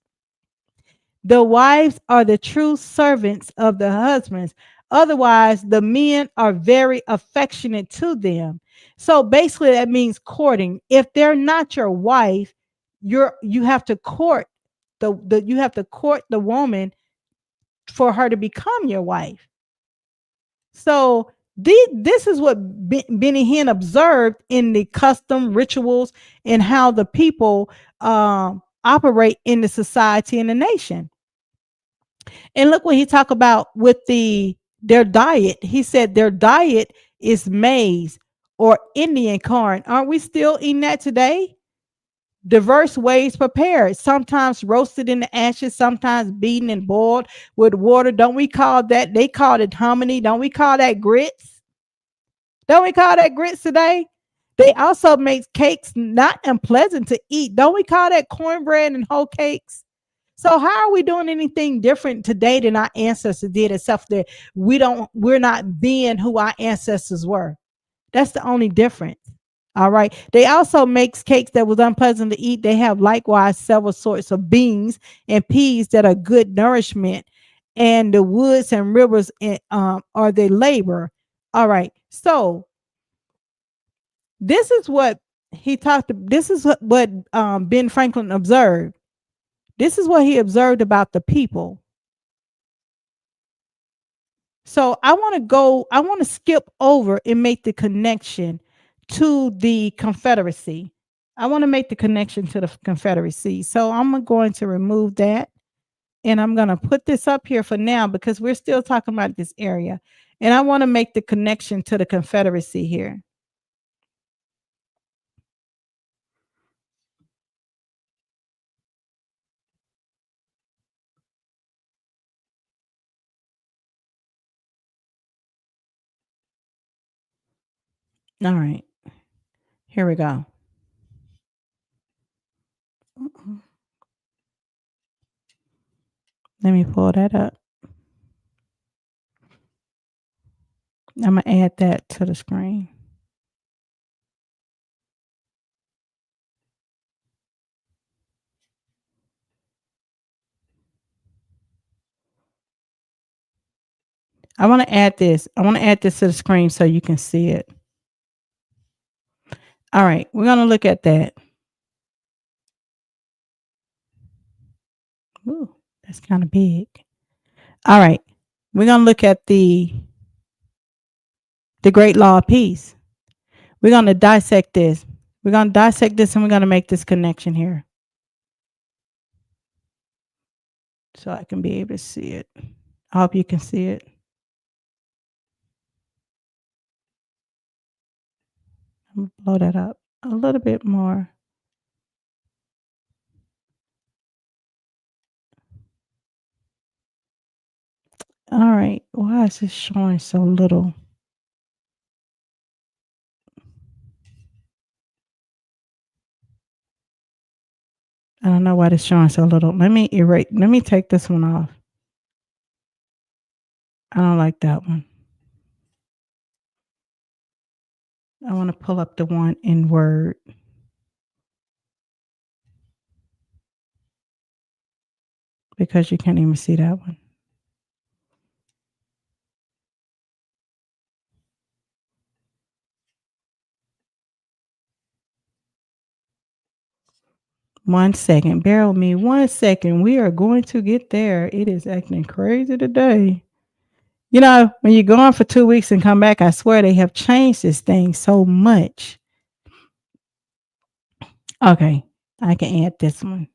The wives are the true servants of the husbands. Otherwise, the men are very affectionate to them. So basically, that means courting. If they're not your wife, you have to court you have to court the woman for her to become your wife. So this is what Benny Hinn observed in the custom rituals and how the people operate in the society and the nation. And look what he talked about with their diet. He said their diet is maize or Indian corn. Aren't we still eating that today? Diverse ways prepared, sometimes roasted in the ashes, sometimes beaten and boiled with water. Don't we call that? They call it hominy. Don't we call that grits? Don't we call that grits today? They also make cakes not unpleasant to eat. Don't we call that cornbread and whole cakes? So how are we doing anything different today than our ancestors did, except that we're not being who our ancestors were? That's the only difference. All right. They also make cakes that was unpleasant to eat. They have likewise several sorts of beans and peas that are good nourishment, and the woods and rivers are their labor. All right. So this is what he talked. This is what Ben Franklin observed. This is what he observed about the people. So I want to skip over and make the connection to the Confederacy. I want to make the connection to the Confederacy. So I'm going to remove that and I'm going to put this up here for now because we're still talking about this area. And I want to make the connection to the Confederacy here. All right. Here we go. Let me pull that up. I'm going to add that to the screen. I want to add this. I want to add this to the screen so you can see it. All right. We're going to look at that. Ooh, that's kind of big. All right. We're going to look at the Great Law of Peace. We're going to dissect this. We're going to dissect this and we're going to make this connection here. So I can be able to see it. I hope you can see it. I'm going to blow that up a little bit more. All right. Why is this showing so little? I don't know why this showing so little. Let me take this one off. I don't like that one. I want to pull up the one in Word. Because you can't even see that one. One second. Bear with me 1 second. We are going to get there. It is acting crazy today. You know, when you're gone for 2 weeks and come back, I swear they have changed this thing so much. Okay. I can add this one.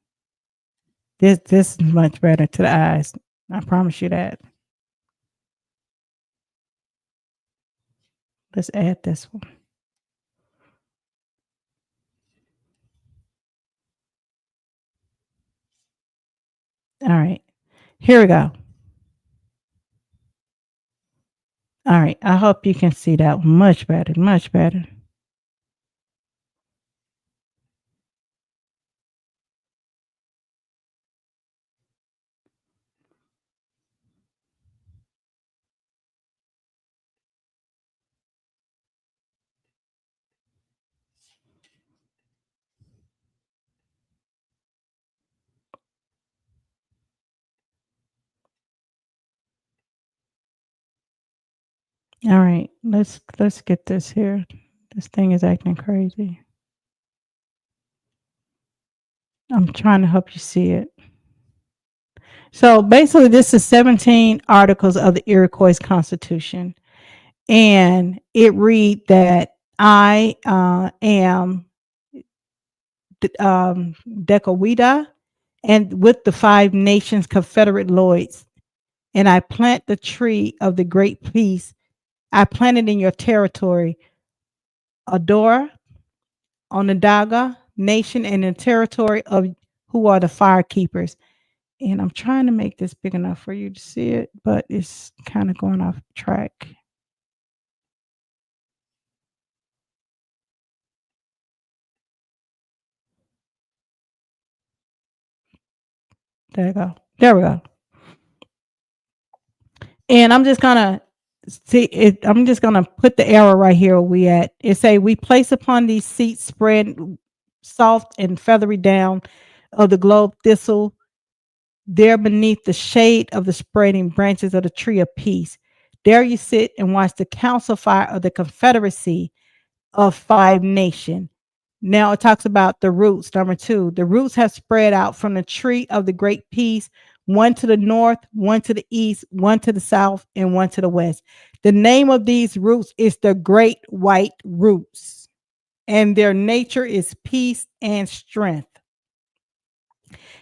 This is much better to the eyes. I promise you that. Let's add this one. All right. Here we go. All right. I hope you can see that much better, much better. All right. Let's get this here. This thing is acting crazy. I'm trying to help you see it. So basically, this is 17 articles of the Iroquois Constitution, and it read that I am Decawida, and with the Five Nations Confederate Lloyds, and I plant the tree of the great peace. I planted in your territory, Adora, Onondaga Nation, and the territory of who are the fire keepers. And I'm trying to make this big enough for you to see it, but it's kind of going off track. There we go. There we go. And I'm just gonna see it. I'm just gonna put the arrow right here where we at. It say we place upon these seats spread soft and feathery down of the globe thistle, there beneath the shade of the spreading branches of the tree of peace. There you sit and watch the council fire of the Confederacy of Five Nation. Now it talks about the roots. Number two, the roots have spread out from the tree of the great peace, one to the north, one to the east, one to the south, and one to the west. The name of these roots is the great white roots, and their nature is peace and strength.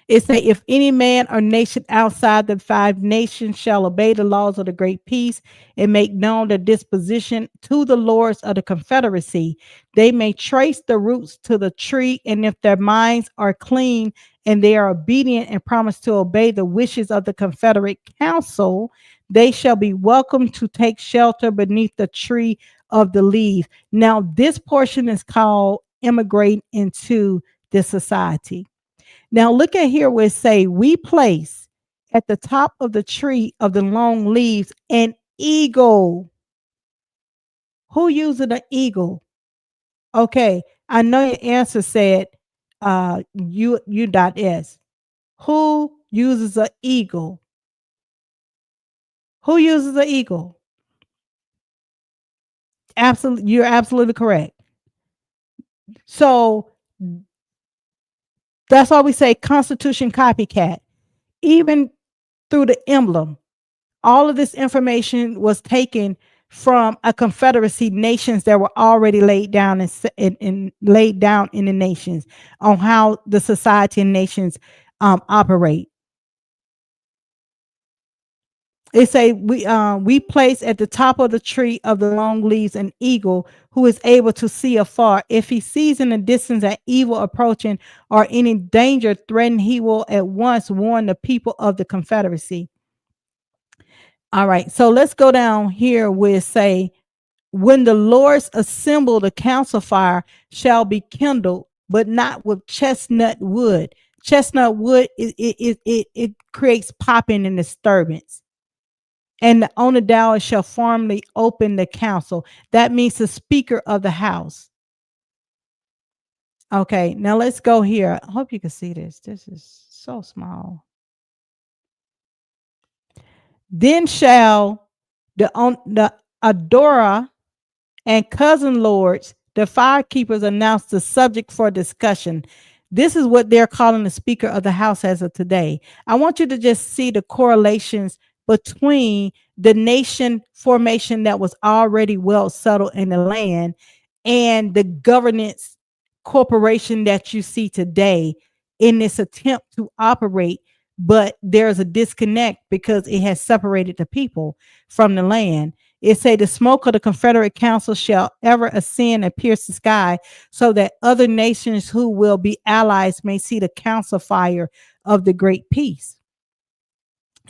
It say, if any man or nation outside the Five Nations shall obey the laws of the great peace and make known their disposition to the lords of the Confederacy, they may trace the roots to the tree, and if their minds are clean and they are obedient and promise to obey the wishes of the Confederate Council, they shall be welcome to take shelter beneath the tree of the leaf. Now, this portion is called immigrating into this society. Now look at here where it say we place at the top of the tree of the long leaves an eagle. Who uses an eagle? Okay, I know your answer said you dot s. Who uses an eagle? Who uses an eagle? Absolutely, you're absolutely correct. So that's why we say Constitution copycat. Even through the emblem, all of this information was taken from a confederacy nations that were already laid down and laid down in the nations on how the society and nations operate. It say we place at the top of the tree of the long leaves an eagle who is able to see afar. If he sees in the distance an evil approaching or any danger threatening, he will at once warn the people of the Confederacy. All right, so let's go down here where it say, when the Lords assemble, the council fire shall be kindled, but not with chestnut wood. Chestnut wood, it creates popping and disturbance. And the Onondaga shall formally open the council. That means the Speaker of the House. Okay, now let's go here. I hope you can see this. This is so small. Then shall the Adora and cousin lords, the fire keepers, announced the subject for discussion. This is what they're calling the Speaker of the House as of today. I want you to just see the correlations between the nation formation that was already well settled in the land and the governance corporation that you see today in this attempt to operate. But there's a disconnect because it has separated the people from the land. It say the smoke of the Confederate Council shall ever ascend and pierce the sky, so that other nations who will be allies may see the council fire of the great peace.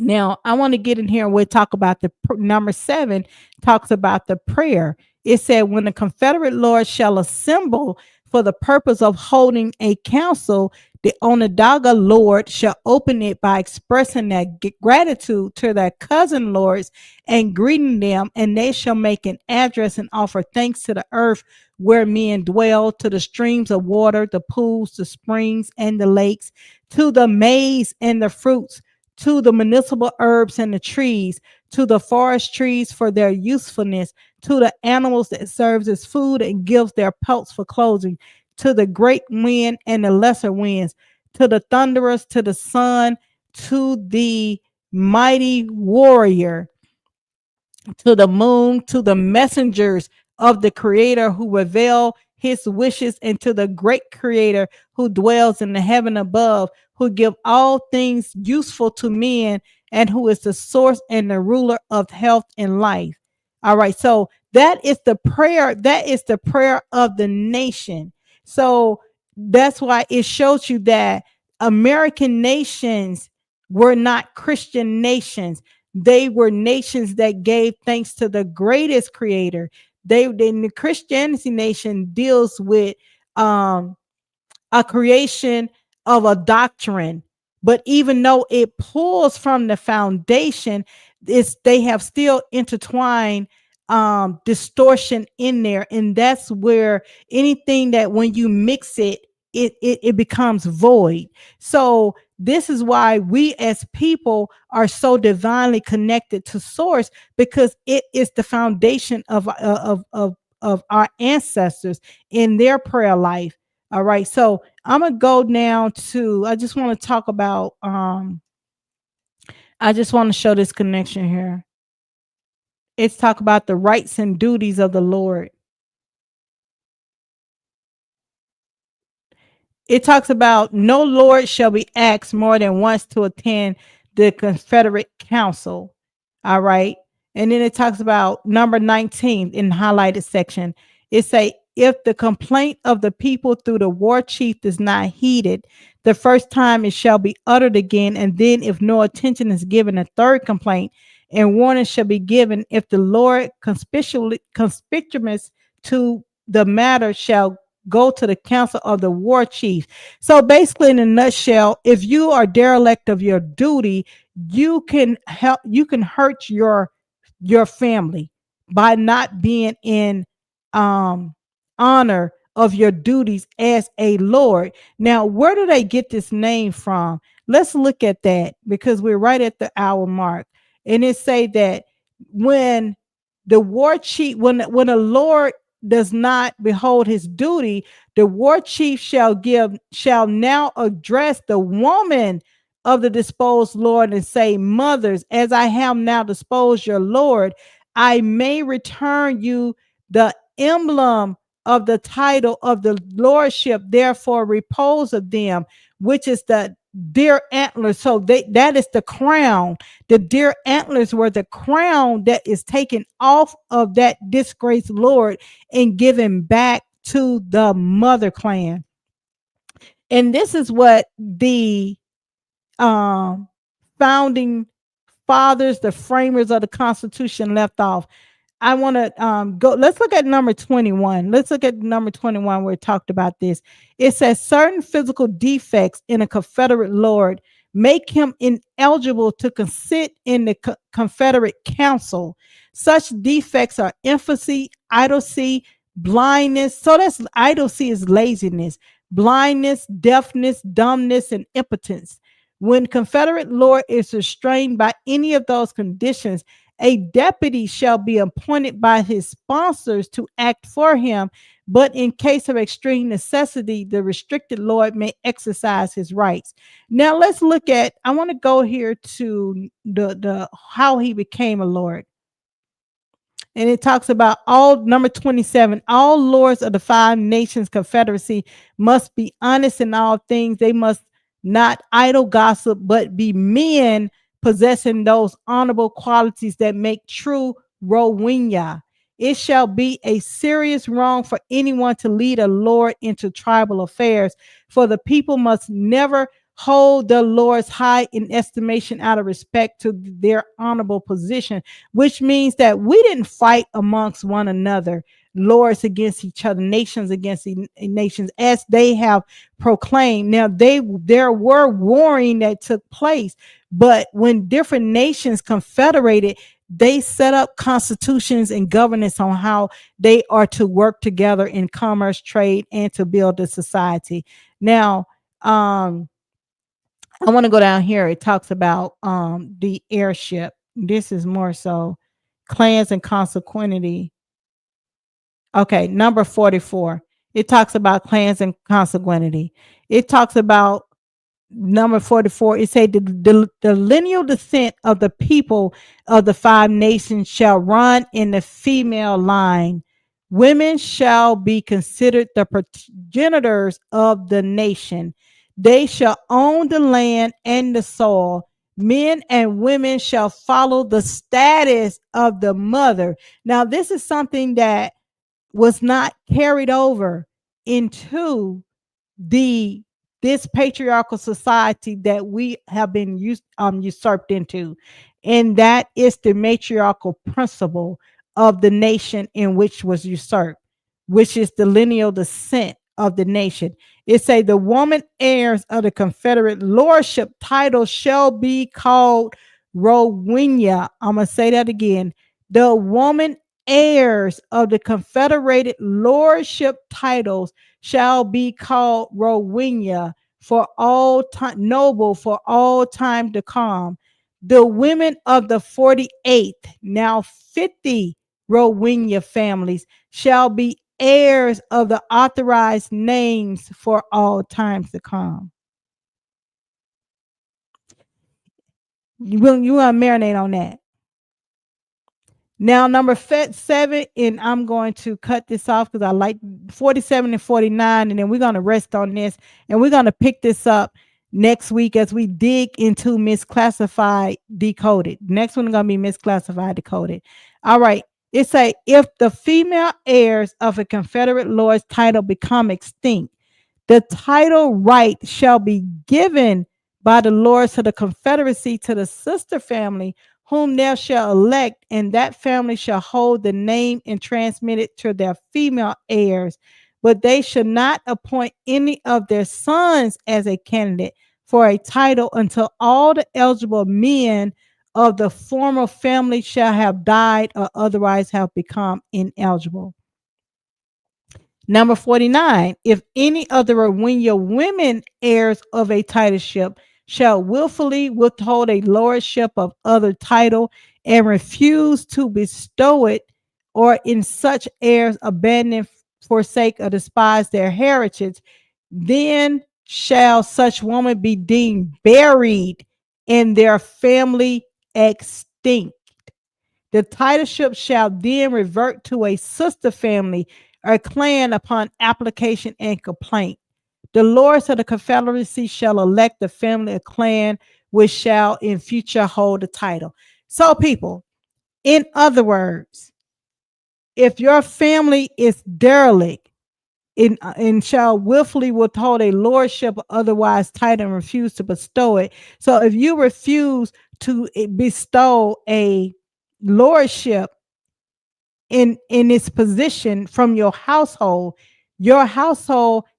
Now, I want to get in here and we'll talk about number 7 talks about the prayer. It said, when the Confederate Lords shall assemble for the purpose of holding a council, the Onondaga Lord shall open it by expressing their gratitude to their cousin lords and greeting them, and they shall make an address and offer thanks to the earth where men dwell, to the streams of water, the pools, the springs, and the lakes, to the maize and the fruits, to the municipal herbs and the trees, to the forest trees for their usefulness, to the animals that serves as food and gives their pelts for clothing, to the great wind and the lesser winds, to the thunderers, to the sun, to the mighty warrior, to the moon, to the messengers of the Creator who reveal his wishes, and to the great Creator who dwells in the heaven above, who give all things useful to men, and who is the source and the ruler of health and life. All right, so that is the prayer. That is the prayer of the nation. So that's why it shows you that American nations were not Christian nations. They were nations that gave thanks to the greatest creator. The Christianity nation deals with um a creation of a doctrine, but even though it pulls from the foundation, they have still intertwined distortion in there, and that's where anything that when you mix it, it becomes void. So this is why we as people are so divinely connected to source, because it is the foundation of our ancestors in their prayer life. All right, so I'm gonna go now to. I just want to talk about. I just want to show this connection here. It's talk about the rights and duties of the Lord. It talks about no Lord shall be asked more than once to attend the Confederate Council. All right. And then it talks about number 19 in the highlighted section. It say, if the complaint of the people through the war chief is not heeded, the first time it shall be uttered again. And then if no attention is given, a third complaint and warning shall be given. If the Lord conspicuous to the matter shall go to the council of the war chief. So basically, in a nutshell, if you are derelict of your duty, you can hurt your family by not being in um honor of your duties as a lord. Now, where do they get this name from? Let's look at that, because we're right at the hour mark. And it say that when the war chief, when a lord does not behold his duty, the war chief shall now address the woman of the disposed lord and say, mothers, as I have now disposed your lord, I may return you the emblem of the title of the lordship, therefore repose of them, which is the deer antlers. So that is the crown. The deer antlers were the crown that is taken off of that disgraced lord and given back to the mother clan. And this is what the um, founding fathers, the framers of the Constitution, left off. I want to go. Let's look at number 21. Let's look at number 21 where it talked about this. It says certain physical defects in a Confederate lord make him ineligible to sit in the Confederate Council. Such defects are infancy, idiocy, blindness. So that's idiocy is laziness, blindness, deafness, dumbness, and impotence. When Confederate lord is restrained by any of those conditions, a deputy shall be appointed by his sponsors to act for him, but in case of extreme necessity, the restricted lord may exercise his rights. Now let's look at, I want to go here to the how he became a lord. And it talks about all, number 27, all lords of the Five Nations Confederacy must be honest in all things. They must not idle gossip, but be men possessing those honorable qualities that make true Rowena. It shall be a serious wrong for anyone to lead a lord into tribal affairs, for the people must never hold the lords high in estimation out of respect to their honorable position, which means that we didn't fight amongst one another, lords against each other, nations against nations, as they have proclaimed. Now, there were warring that took place, but when different nations confederated, they set up constitutions and governance on how they are to work together in commerce, trade, and to build a society. Now, I want to go down here. It talks about the airship. This is more so clans and consanguinity. Okay, number 44. It talks about clans and consanguinity. It talks about number 44. It say the lineal descent of the people of the five nations shall run in the female line. Women shall be considered the progenitors of the nation. They shall own the land and the soil. Men and women shall follow the status of the mother. Now, this is something that was not carried over into the this patriarchal society that we have been usurped into, and that is the matriarchal principle of the nation in which was usurped, which is the lineal descent of the nation. It say the woman heirs of the Confederate lordship title shall be called Rowena. I'm gonna say that again. The woman heirs of the Confederated lordship titles shall be called Rowena for all time, noble for all time to come. The women of the 48th, now 50 Rowena families, shall be heirs of the authorized names for all times to come. You want to marinate on that. Now, number 7, and I'm going to cut this off because I like 47 and 49, and then we're going to rest on this, and we're going to pick this up next week as we dig into Misclassified Decoded. Next one is going to be Misclassified Decoded. All right. It say, if the female heirs of a Confederate lord's title become extinct, the title right shall be given by the lords of the Confederacy to the sister family whom they shall elect, and that family shall hold the name and transmit it to their female heirs. But they should not appoint any of their sons as a candidate for a title until all the eligible men of the former family shall have died or otherwise have become ineligible. Number 49, if any of the Rowena women heirs of a titleship shall willfully withhold a lordship of other title and refuse to bestow it, or in such heirs abandon, forsake, or despise their heritage, then shall such woman be deemed buried and their family extinct. The titleship shall then revert to a sister family or clan upon application and complaint. The lords of the Confederacy shall elect the family or clan which shall in future hold the title. So, people, in other words, if your family is derelict and shall willfully withhold a lordship or otherwise title and refuse to bestow it. So, if you refuse to bestow a lordship in its position from your household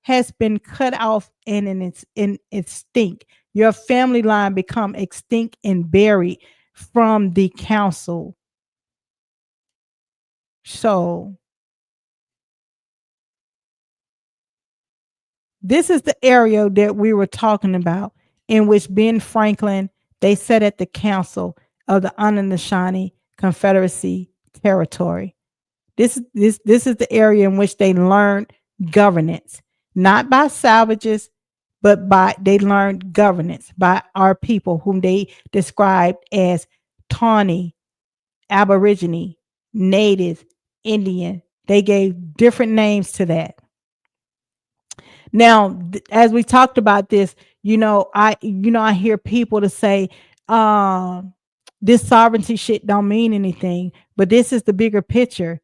has been cut off and in its extinct. Your family line become extinct and buried from the council. So this is the area that we were talking about, in which Ben Franklin, they sat at the council of the Anishinaabe Confederacy territory. This is the area in which they learned governance, not by savages, but they learned governance by our people, whom they described as Tawny, Aborigine, Native, Indian. They gave different names to that. Now, as we talked about this, I hear people to say, this sovereignty shit don't mean anything, but this is the bigger picture.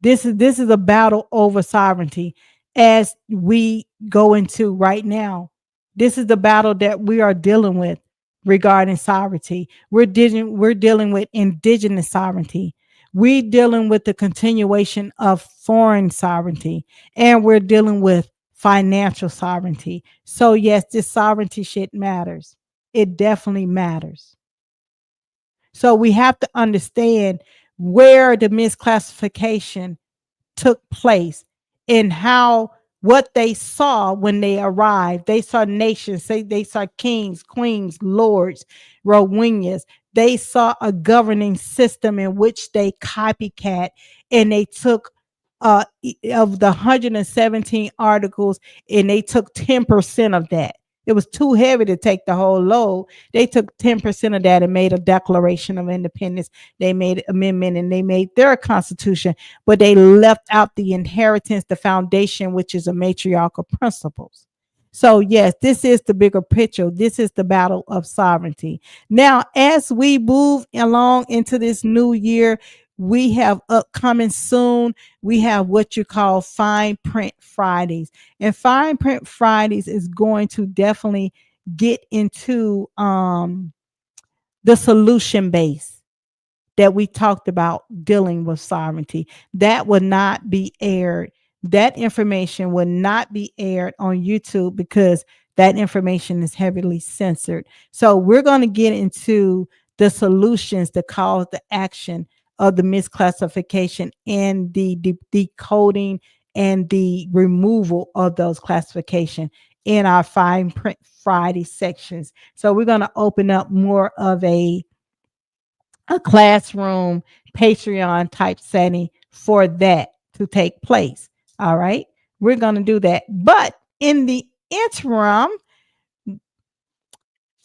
This is a battle over sovereignty as we go into right now. This is the battle that we are dealing with regarding sovereignty. We're dealing with indigenous sovereignty. We're dealing with the continuation of foreign sovereignty, and we're dealing with financial sovereignty. So yes, this sovereignty shit matters. It definitely matters. So we have to understand where the misclassification took place and how what they saw when they arrived. They saw nations, they saw kings, queens, lords, Rowenyas. They saw a governing system in which they copycat, and they took of the 117 articles, and they took 10% of that. It was too heavy to take the whole load. They took 10% of that and made a Declaration of Independence. They made an amendment and they made their constitution, but they left out the inheritance, the foundation, which is a matriarchal principles. So yes, this is the bigger picture. This is the battle of sovereignty. Now, as we move along into this new year, we have upcoming soon, we have what you call Fine Print Fridays. And Fine Print Fridays is going to definitely get into the solution base that we talked about dealing with sovereignty. That would not be aired. That information would not be aired on YouTube because that information is heavily censored. So we're going to get into the solutions, the cause, the action of the misclassification and the decoding and the removal of those classification in our Fine Print Friday sections. So we're going to open up more of a classroom Patreon type setting for that to take place. All right, we're going to do that. But in the interim,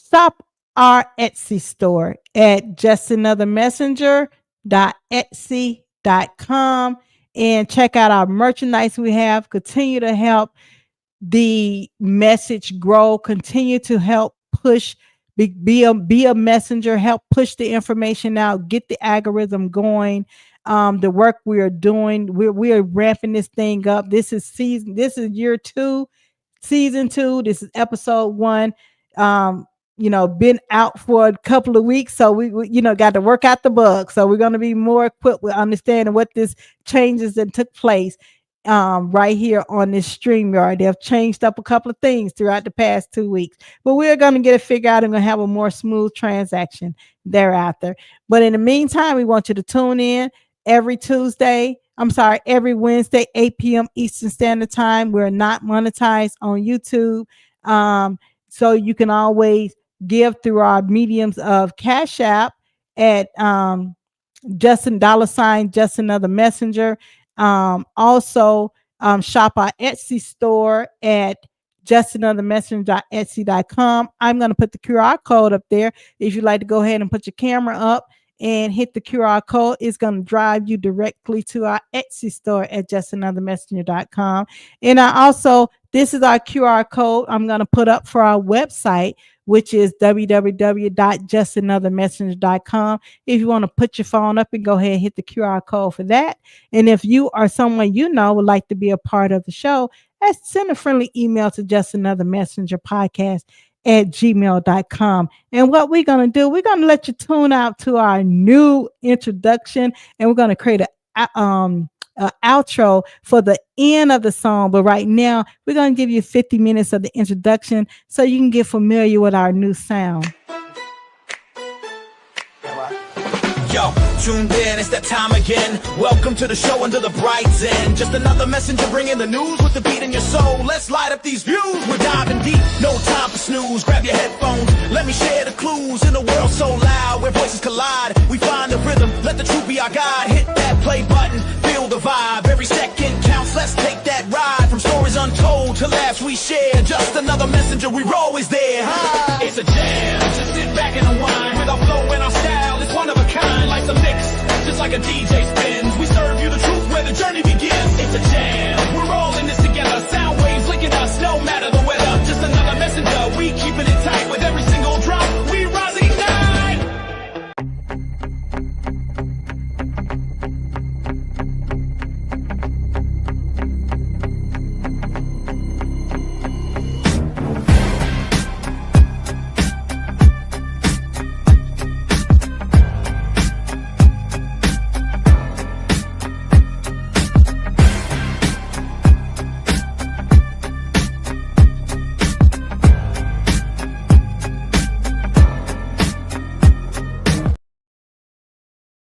shop our Etsy store at justanothermessenger.etsy.com and check out our merchandise we have. Continue to help the message grow. Continue to help push. Be a messenger. Help push the information out. Get the algorithm going. The work we are doing, we are ramping this thing up. This is year 2, season 2. This is episode 1. Been out for a couple of weeks, so we got to work out the bugs. So we're going to be more equipped with understanding what this changes that took place right here on this StreamYard. They've changed up a couple of things throughout the past 2 weeks, but we're going to get it figured out and going to have a more smooth transaction thereafter. But in the meantime, we want you to tune in every Wednesday, 8 p.m. Eastern Standard Time. We're not monetized on YouTube. So you can always give through our mediums of Cash App at Justin Another Messenger. Also shop our Etsy store at justanothermessenger.etsy.com. I'm going to put the QR code up there. If you'd like to go ahead and put your camera up and hit the QR code, it's going to drive you directly to our Etsy store at justanothermessenger.com. And this is our QR code I'm going to put up for our website, which is www.justanothermessenger.com. If you want to put your phone up and go ahead and hit the QR code for that. And if you are someone would like to be a part of the show, send a friendly email to justanothermessengerpodcast@gmail.com. And what we're going to do, we're going to let you tune out to our new introduction, and we're going to create an outro for the end of the song. But right now, we're going to give you 50 minutes of the introduction so you can get familiar with our new sound. Yo, tuned in, it's that time again. Welcome to the show under the bright zen. Just another messenger bringing the news with the beat in your soul. Let's light up these views. We're diving deep, no time for snooze. Grab your headphones, let me share the clues. In a world so loud, where voices collide, we find the rhythm, let the truth be our guide. Hit that play button, feel the vibe. Every second counts, let's take that ride. From stories untold to laughs we share. Just another messenger, we're always there. Hi. It's a jam, just sit back and unwind. With our flow and our style, it's one of a kind. Like the mix, just like a DJ